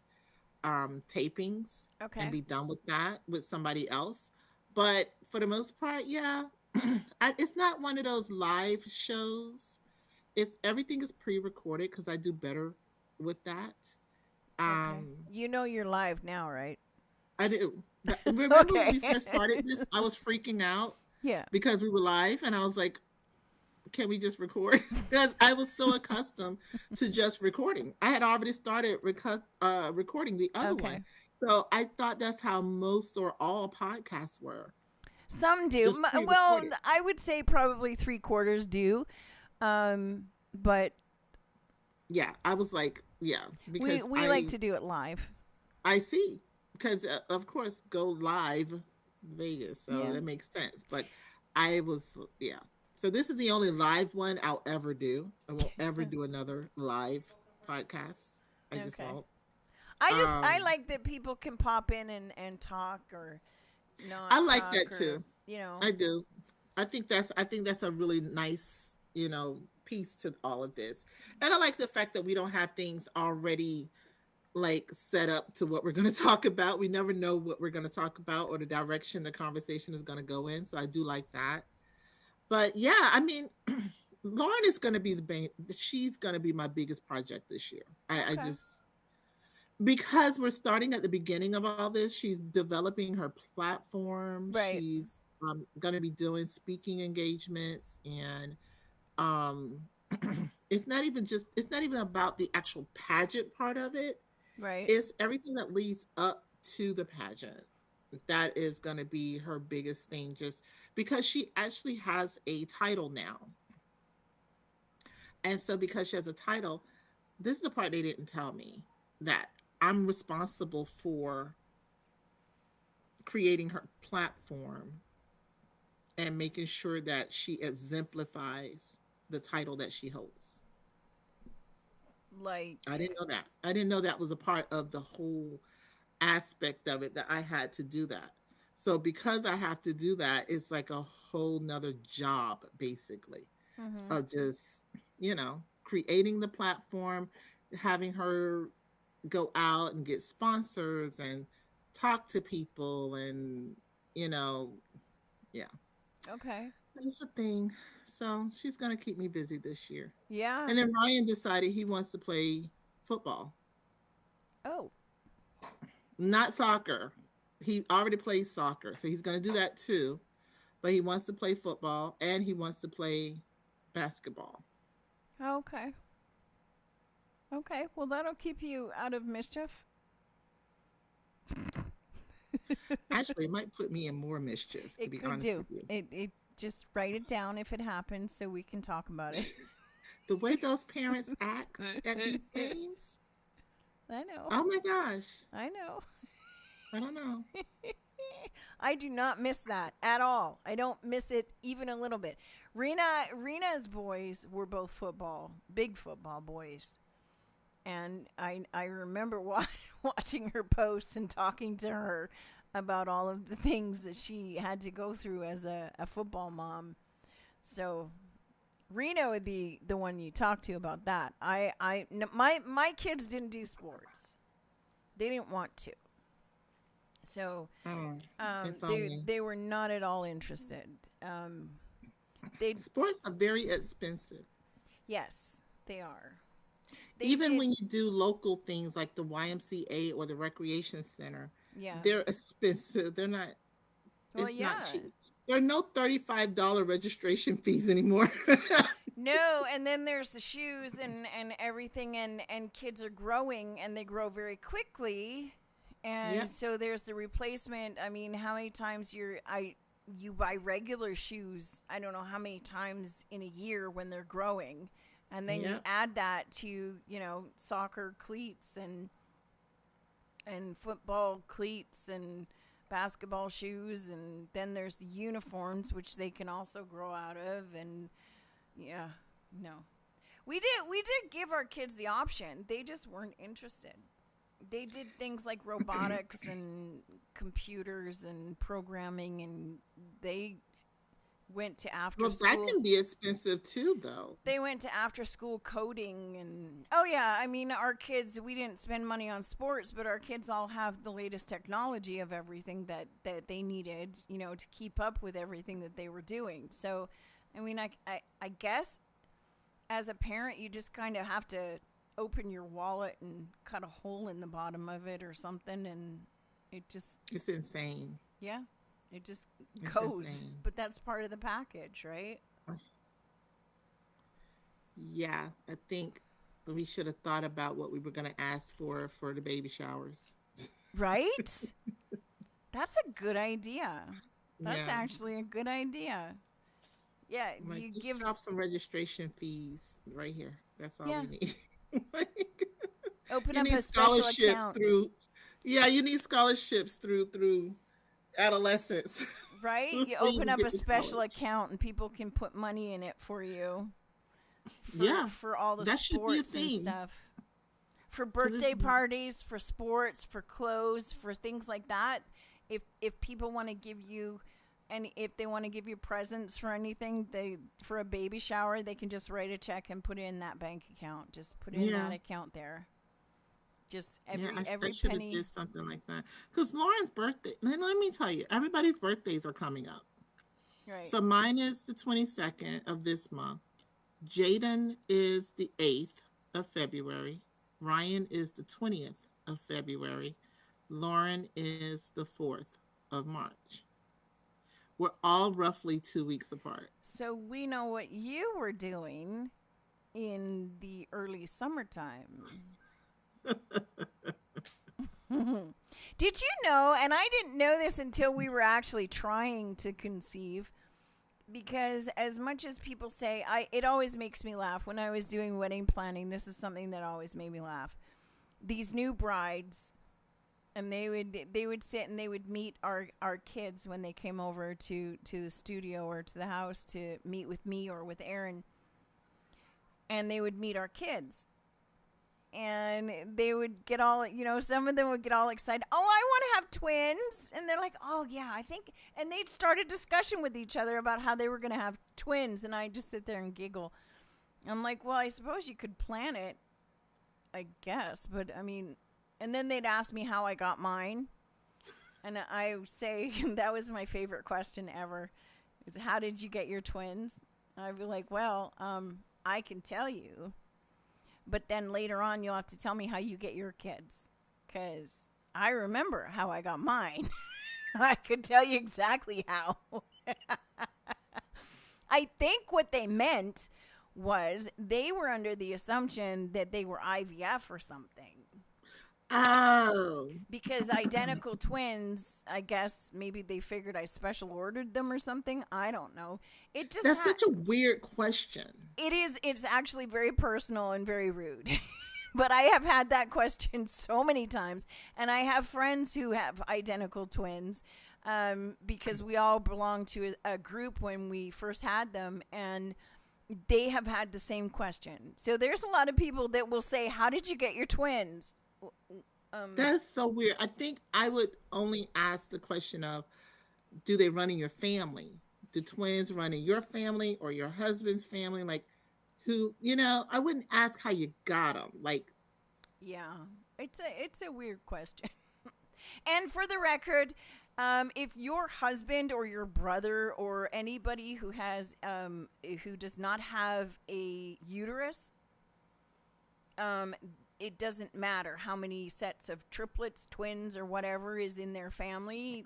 tapings. Okay. And be done with that with somebody else. But for the most part, it's not one of those live shows. Everything is pre-recorded because I do better with that. Okay. You know you're live now, right? I do. Remember when we first started this, I was freaking out. Yeah. Because we were live, and I was like, can we just record? Because I was so accustomed to just recording. I had already started recording the other one. So I thought that's how most or all podcasts were. Some do. Well, I would say probably 3/4 do. But yeah, I was like, yeah. Because we like to do it live. I see. Because, of course, go live Vegas. So that makes sense. But I was, So this is the only live one I'll ever do. I won't ever do another live podcast. I just won't. I like that people can pop in and talk or not. I like that too. You know, I do. I think that's a really nice, piece to all of this. And I like the fact that we don't have things already like set up to what we're going to talk about. We never know what we're going to talk about or the direction the conversation is going to go in. So I do like that. But yeah, I mean, Lauren is going to be she's going to be my biggest project this year. I just, because we're starting at the beginning of all this, she's developing her platform. Right. She's going to be doing speaking engagements, and it's not even about the actual pageant part of it. Right. It's everything that leads up to the pageant. That is going to be her biggest thing, just because she actually has a title now. And so because she has a title, this is the part they didn't tell me, that I'm responsible for creating her platform and making sure that she exemplifies the title that she holds. Like, I didn't know that. I didn't know that was a part of the whole aspect of it, that I had to do that. So because I have to do that, it's like a whole nother job, basically, of just, creating the platform, having her go out and get sponsors and talk to people, and, Okay. It's a thing. So she's going to keep me busy this year. Yeah. And then Ryan decided he wants to play football. Oh. Not soccer. He already plays soccer, so he's going to do that too. But he wants to play football, and he wants to play basketball. Okay. Okay. Well, that'll keep you out of mischief. Actually, it might put me in more mischief, to be honest with you. It just write it down if it happens so we can talk about it. The way those parents act at these games. I know. Oh my gosh. I know. I don't know. I do not miss that at all. I don't miss it even a little bit. Rena's boys were both big football boys. And I remember watching her posts and talking to her about all of the things that she had to go through as a football mom. So Rena would be the one you talk to about that. My kids didn't do sports. They didn't want to. So they were not at all interested. Sports are very expensive. Yes, they are. Even when you do local things like the YMCA or the recreation center, they're expensive. They're not. It's not cheap. There are no $35 registration fees anymore. No, and then there's the shoes and everything, and kids are growing, and they grow very quickly, And so there's the replacement. I mean, how many times you buy regular shoes? I don't know how many times in a year when they're growing, and then you add that to soccer cleats and football cleats and basketball shoes, and then there's the uniforms which they can also grow out of. And we did give our kids the option. They just weren't interested. They did things like robotics and computers and programming, and they went to after school. Well, that can be expensive too, though. They went to after school coding, and I mean, our kids, we didn't spend money on sports, but our kids all have the latest technology of everything that they needed, to keep up with everything that they were doing. So, I mean, I guess as a parent, you just kind of have to open your wallet and cut a hole in the bottom of it or something, and it's insane. Yeah, it just goes. Insane. But that's part of the package, right? Yeah, I think we should have thought about what we were going to ask for the baby showers. Right? That's a good idea. That's actually a good idea. Yeah, you just drop some registration fees right here. That's all we need. Open up a special account. You need scholarships through adolescence. Right? You open up a special account and people can put money in it for you. For all the sports and stuff. For birthday parties, for sports, for clothes, for things like that. If people want to give you if they want to give you presents for anything, for a baby shower, they can just write a check and put it in that bank account. Just put it in that account there. Just every penny. Did something like that. Because Lauren's birthday, let me tell you, everybody's birthdays are coming up. Right. So mine is the 22nd of this month. Jaden is the 8th of February. Ryan is the 20th of February. Lauren is the 4th of March. We're all roughly 2 weeks apart. So we know what you were doing in the early summertime. Did you know, and I didn't know this until we were actually trying to conceive, because as much as people say, it always makes me laugh when I was doing wedding planning. This is something that always made me laugh. These new brides, and they would sit and they would meet our kids when they came over to the studio or to the house to meet with me or with Aaron. And they would meet our kids. And they would get all, some of them would get all excited. Oh, I want to have twins. And they're like, oh, yeah, I think. And they'd start a discussion with each other about how they were going to have twins. And I'd just sit there and giggle. I'm like, well, I suppose you could plan it, I guess. But, I mean... And then they'd ask me how I got mine. And I say, that was my favorite question ever, is how did you get your twins? And I'd be like, well, I can tell you. But then later on, you'll have to tell me how you get your kids. Because I remember how I got mine. I could tell you exactly how. I think what they meant was they were under the assumption that they were IVF or something. Oh. Because identical twins, I guess maybe they figured I special ordered them or something. I don't know. That's such a weird question. It is. It's actually very personal and very rude. But I have had that question so many times. And I have friends who have identical twins because we all belong to a group when we first had them. And they have had the same question. So there's a lot of people that will say, how did you get your twins? That's so weird. I think I would only ask the question of, do they run in your family? Do twins run in your family or your husband's family? Like, who, I wouldn't ask how you got them. Like, yeah, it's a weird question. And for the record, if your husband or your brother or anybody who has who does not have a uterus, it doesn't matter how many sets of triplets, twins, or whatever is in their family.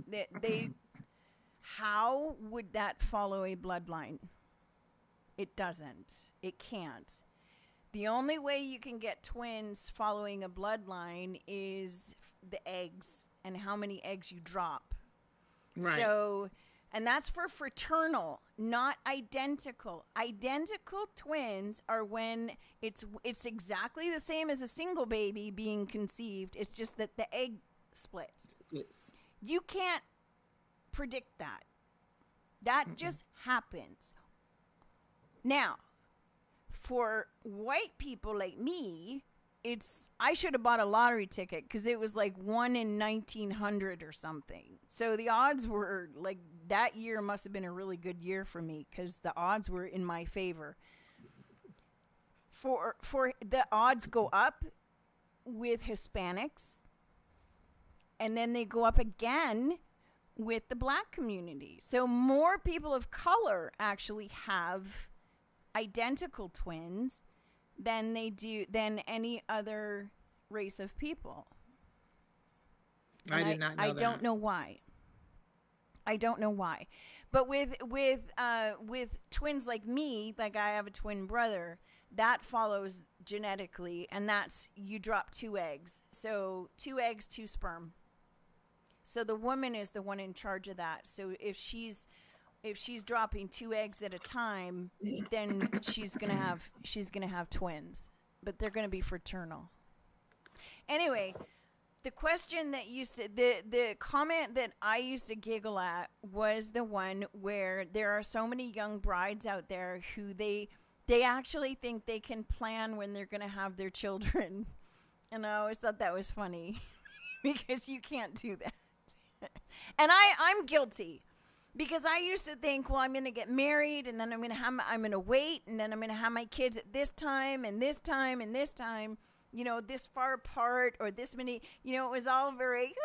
How would that follow a bloodline? It doesn't. It can't. The only way you can get twins following a bloodline is the eggs and how many eggs you drop. Right. So, and that's for fraternal, not identical. Identical twins are when it's exactly the same as a single baby being conceived. It's just that the egg splits. Yes. You can't predict that. That just happens. Now, for white people like me, I should have bought a lottery ticket because it was like 1 in 1900 or something. So the odds were like, that year must have been a really good year for me because the odds were in my favor. For the odds go up with Hispanics, and then they go up again with the black community. So more people of color actually have identical twins than any other race of people. I did not know that. I don't know why. But with twins like me, like I have a twin brother, that follows genetically, and that's you drop 2 eggs. So 2 eggs, 2 sperm. So the woman is the one in charge of that. So if she's dropping 2 eggs at a time, then she's gonna have twins, but they're gonna be fraternal. Anyway, the question that the comment that I used to giggle at was the one where there are so many young brides out there who they actually think they can plan when they're gonna have their children, and I always thought that was funny because you can't do that, and I'm guilty. Because I used to think, well, I'm going to get married, and then I'm going to wait, and then I'm going to have my kids at this time, and this time, and this time, this far apart, or this many, it was all very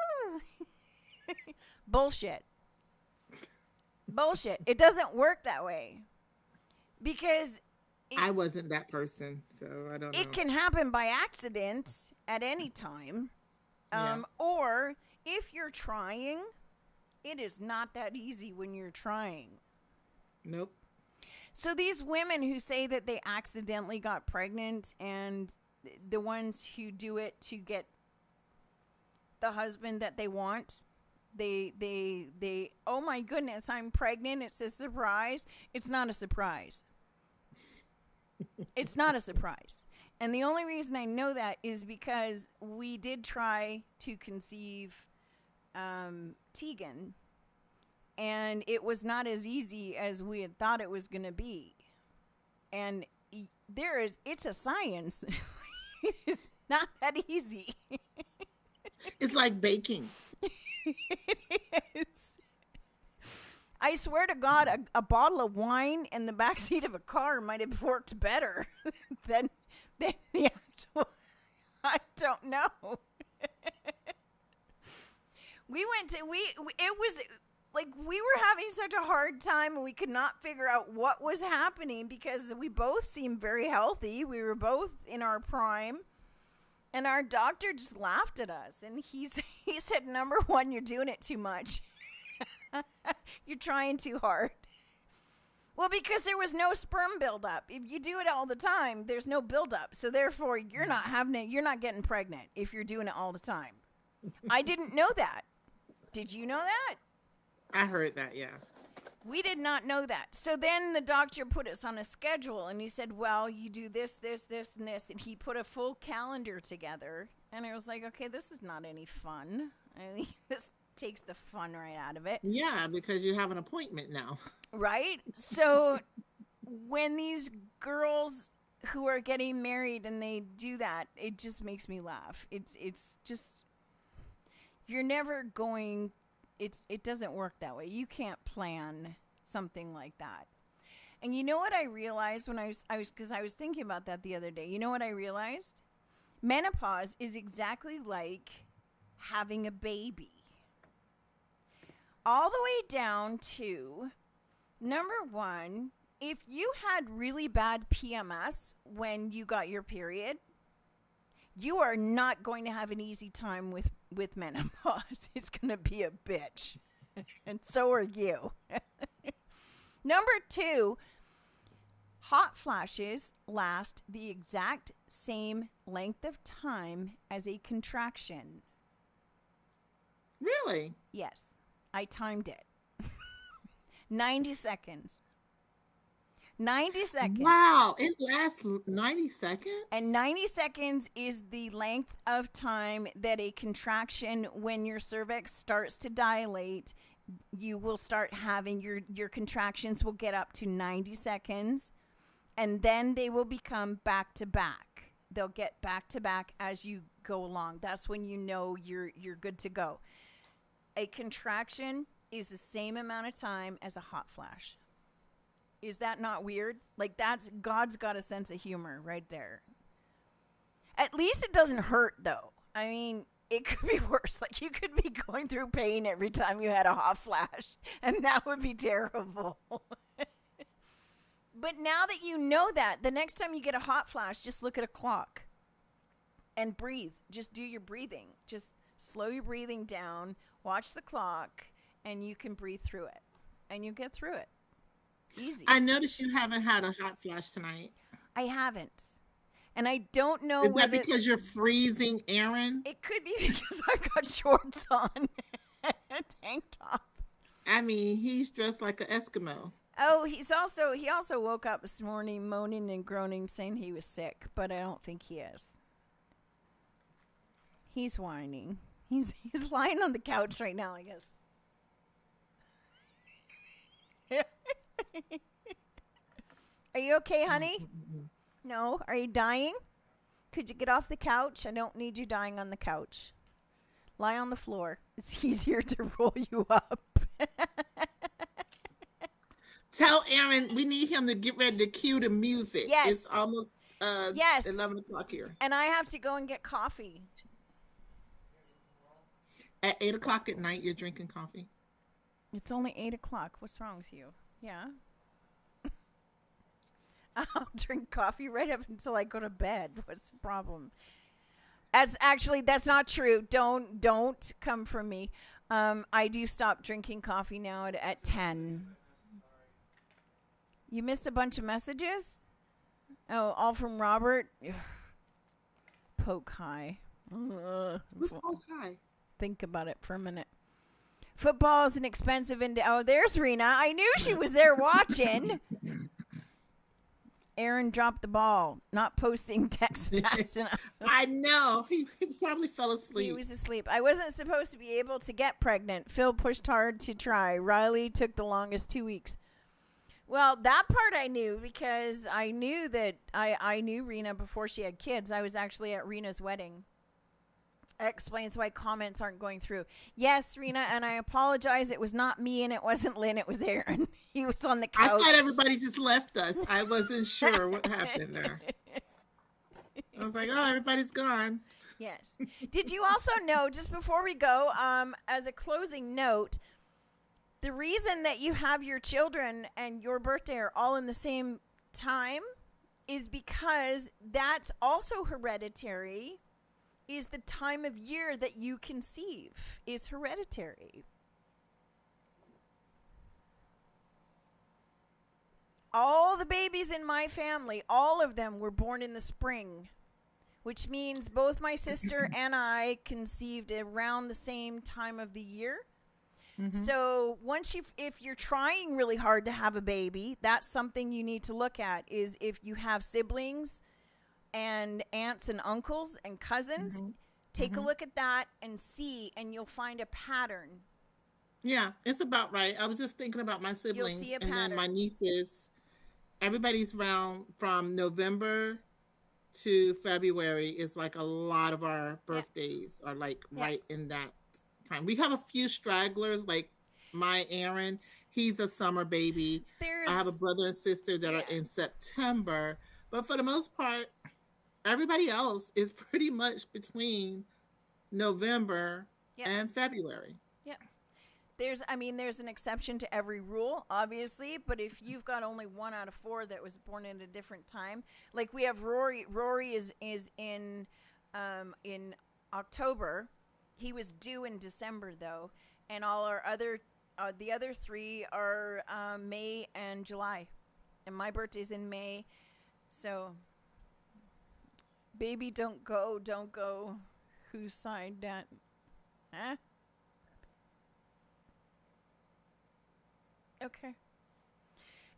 bullshit. Bullshit. It doesn't work that way. Because I wasn't that person, so I don't know. It can happen by accident at any time. Or if you're trying, it is not that easy when you're trying. Nope. So these women who say that they accidentally got pregnant, and the ones who do it to get the husband that they want, they oh my goodness, I'm pregnant, it's a surprise. It's not a surprise. It's not a surprise. And the only reason I know that is because we did try to conceive Tegan, and it was not as easy as we had thought it was going to be. And it's a science. It is not that easy. It's like baking. It is. I swear to God, a bottle of wine in the backseat of a car might have worked better than the actual. I don't know. It was like we were having such a hard time, and we could not figure out what was happening because we both seemed very healthy. We were both in our prime, and our doctor just laughed at us, and he said, number one, you're doing it too much. You're trying too hard. Well, because there was no sperm buildup. If you do it all the time, there's no buildup. So therefore, you're not getting pregnant if you're doing it all the time. I didn't know that. Did you know that? I heard that, yeah. We did not know that. So then the doctor put us on a schedule, and he said, well, you do this, this, this, and this. And he put a full calendar together. And I was like, okay, this is not any fun. I mean, this takes the fun right out of it. Yeah, because you have an appointment now. Right? So when these girls who are getting married and they do that, it just makes me laugh. It's just, you're never going, it doesn't work that way. You can't plan something like that. And you know what I realized when I was thinking about that the other day. You know what I realized? Menopause is exactly like having a baby. All the way down to, number one, if you had really bad PMS when you got your period, you are not going to have an easy time with menopause. It's going to be a bitch. And so are you. Number two, hot flashes last the exact same length of time as a contraction. Really? Yes, I timed it. 90 seconds. 90 seconds. Wow, it lasts 90 seconds? And 90 seconds is the length of time that a contraction, when your cervix starts to dilate, you will start having your contractions will get up to 90 seconds, and then they will become back to back. They'll get back to back as you go along. That's when you know you're good to go. A contraction is the same amount of time as a hot flash. Is that not weird? Like, that's God's got a sense of humor right there. At least it doesn't hurt, though. I mean, it could be worse. Like, you could be going through pain every time you had a hot flash, and that would be terrible. But now that you know that, the next time you get a hot flash, just look at a clock and breathe. Just do your breathing. Just slow your breathing down, watch the clock, and you can breathe through it. And you get through it. Easy. I noticed you haven't had a hot flash tonight. I haven't. And I don't know Is that whether... because you're freezing Aaron? It could be because I've got shorts on and a tank top. I mean, he's dressed like an Eskimo. Oh, he also woke up this morning moaning and groaning, saying he was sick, but I don't think he is. He's whining. He's lying on the couch right now, I guess. Are you okay, honey? No? Are you dying? Could you get off the couch? I don't need you dying on the couch. Lie on the floor. It's easier to roll you up. Tell Aaron we need him to get ready to cue the music. Yes. It's almost 11 o'clock here. And I have to go and get coffee. At 8 o'clock at night, you're drinking coffee? It's only 8 o'clock. What's wrong with you? Yeah. I'll drink coffee right up until I go to bed. What's the problem? That's not true. Don't come from me. I do stop drinking coffee now at 10. You missed a bunch of messages? Oh, all from Robert? Ugh. Poke high. Who's Poke high? Think about it for a minute. Football is an expensive oh, there's Rena. I knew she was there watching. Aaron dropped the ball, not posting text fast enough. I know. He probably fell asleep. He was asleep. I wasn't supposed to be able to get pregnant. Phil pushed hard to try. Riley took the longest 2 weeks. Well, that part I knew because I knew that I knew Rena before she had kids. I was actually at Rena's wedding. That explains why comments aren't going through. Yes, Rena, and I apologize. It was not me and it wasn't Lynn. It was Aaron. He was on the couch. I thought everybody just left us. I wasn't sure what happened there. I was like, oh, everybody's gone. Yes. Did you also know, just before we go, as a closing note, the reason that you have your children and your birthday are all in the same time is because that's also hereditary. Is the time of year that you conceive is hereditary. All the babies in my family, all of them were born in the spring, which means both my sister and I conceived around the same time of the year. Mm-hmm. So if you're trying really hard to have a baby, that's something you need to look at, is if you have siblings and aunts and uncles and cousins, take a look at that and see, and you'll find a pattern. Yeah, it's about right. I was just thinking about my siblings and then my nieces. Everybody's around from November to February is like a lot of our birthdays are like right in that time. We have a few stragglers, like my Aaron, he's a summer baby. I have a brother and sister that are in September, but for the most part, everybody else is pretty much between November and February. Yeah. There's an exception to every rule, obviously, but if you've got only 1 out of 4 that was born at a different time, like we have Rory. Rory is in October. He was due in December though, and all our other the other 3 are May and July, and my birthday's in May, so. Baby, don't go. Whose side that? Huh? Okay.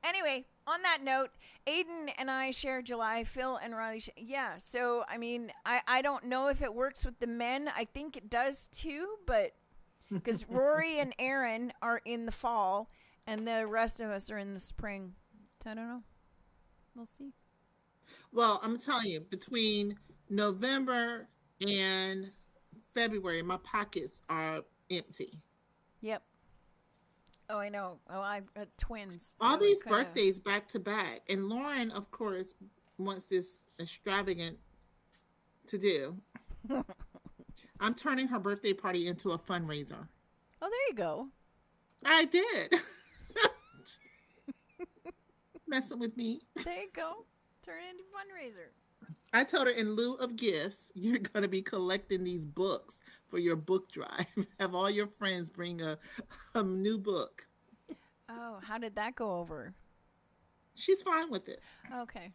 Anyway, on that note, Aiden and I share July. Phil and Riley. Yeah. So, I mean, I don't know if it works with the men. I think it does too, but because Rory and Aaron are in the fall and the rest of us are in the spring. So, I don't know. We'll see. Well, I'm telling you, between November and February, my pockets are empty. Yep. Oh, I know. Oh, I've got twins. All so these it kinda- birthdays back to back. And Lauren, of course, wants this extravagant to do. I'm turning her birthday party into a fundraiser. Oh, there you go. I did. Messing with me. There you go. Turn it into fundraiser. I told her in lieu of gifts, you're going to be collecting these books for your book drive. Have all your friends bring a new book. Oh, how did that go over? She's fine with it. Okay.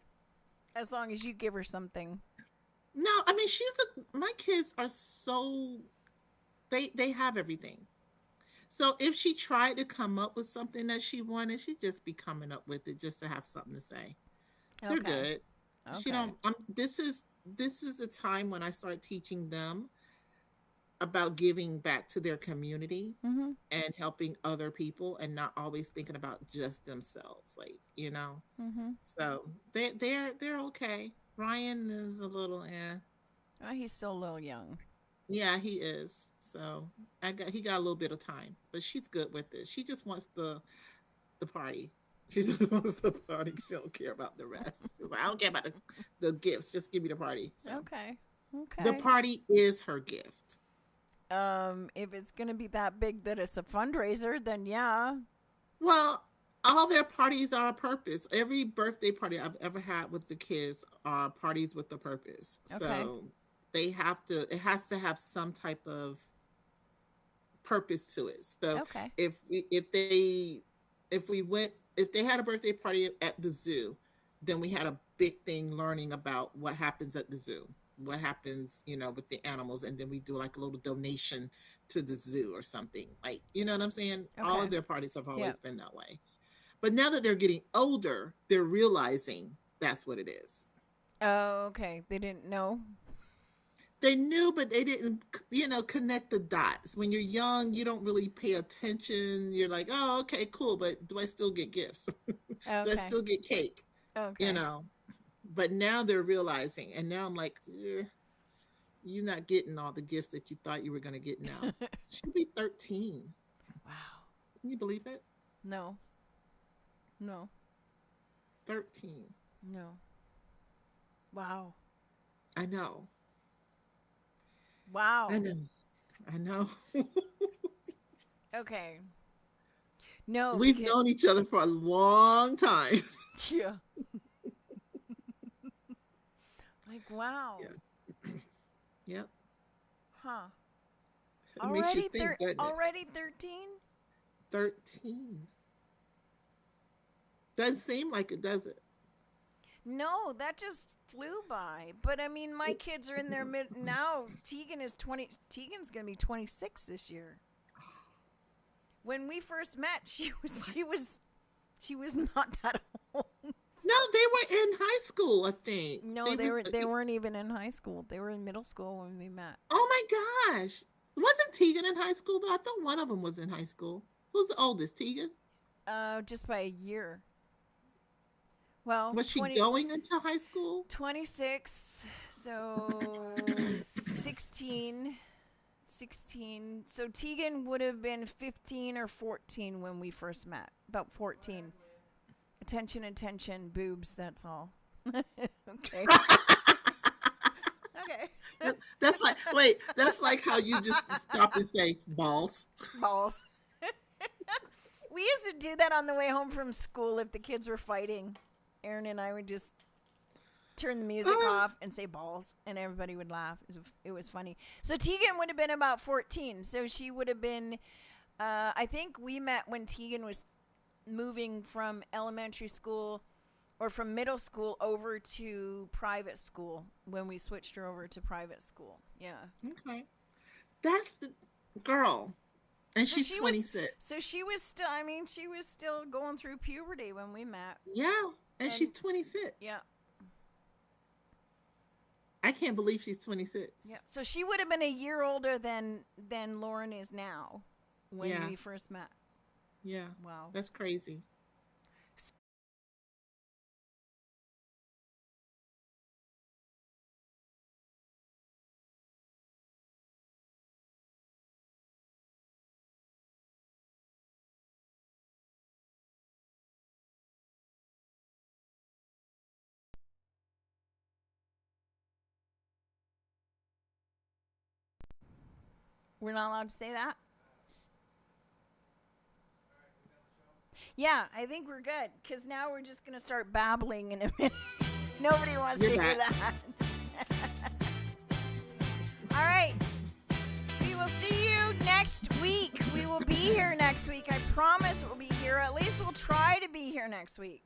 As long as you give her something. No, I mean, my kids are so, they have everything. So if she tried to come up with something that she wanted, she'd just be coming up with it just to have something to say. They're Okay. good. She Okay. don't. This is the time when I start teaching them about giving back to their community Mm-hmm. and helping other people, and not always thinking about just themselves. Like Mm-hmm. So they're okay. Ryan is a little Oh, he's still a little young. Yeah, he is. So he got a little bit of time, but she's good with it. She just wants the party. She just wants the party. She don't care about the rest. She's like, I don't care about the gifts. Just give me the party. So Okay. Okay. the party is her gift. If it's gonna be that big that it's a fundraiser, then yeah. Well, all their parties are a purpose. Every birthday party I've ever had with the kids are parties with a purpose. Okay. So it has to have some type of purpose to it. So Okay. if they had a birthday party at the zoo, then we had a big thing learning about what happens at the zoo, what happens, with the animals, and then we do like a little donation to the zoo or something. Like, you know what I'm saying? All Okay. of their parties have always Yeah. been that way. But now that they're getting older, they're realizing that's what it is. Oh, okay. They didn't know. They knew, but they didn't, connect the dots. When you're young, you don't really pay attention. You're like, oh, okay, cool. But do I still get gifts? Do I Okay. still get cake? Okay. But now they're realizing. And now I'm like, you're not getting all the gifts that you thought you were going to get now. She'll be 13. Wow. Can you believe it? No. No. 13. No. Wow. I know. Wow. I know. Okay. No. We've because- known each other for a long time. Yeah. Like, wow. Yeah. Yep. Huh. It makes you think, doesn't it? Already 13? 13. Doesn't seem like it, does it? No, that just flew by. But I mean, my kids are in their mid now. Tegan is 20. Tegan's gonna be 26 this year. When we first met, she was not that old. No, they were in high school, I think. No, they weren't even in high school. They were in middle school when we met. Oh my gosh. Wasn't Tegan in high school though? I thought one of them was in high school. Who's the oldest, Tegan? Just by a year. Well, Was she going into high school? 26, so 16. So Tegan would have been 15 or 14 when we first met. About 14. Attention, boobs, that's all. Okay. Okay. That's like how you just stop and say balls. Balls. We used to do that on the way home from school if the kids were fighting. Aaron and I would just turn the music off and say balls, and everybody would laugh. It was funny. So Tegan would have been about 14. So she would have been, I think we met when Tegan was moving from elementary school or from middle school over to private school when we switched her over to private school. Yeah. Okay. That's the girl. And she's 26. So she was still, I mean, she was still going through puberty when we met. Yeah. And she's 26. Yeah. I can't believe she's 26. Yeah. So she would have been a year older than Lauren is now when we first met. Yeah. Wow. That's crazy. We're not allowed to say that? Yeah, I think we're good. Because now we're just going to start babbling in a minute. Nobody wants to hear that. All right. We will see you next week. We will be here next week. I promise we'll be here. At least we'll try to be here next week.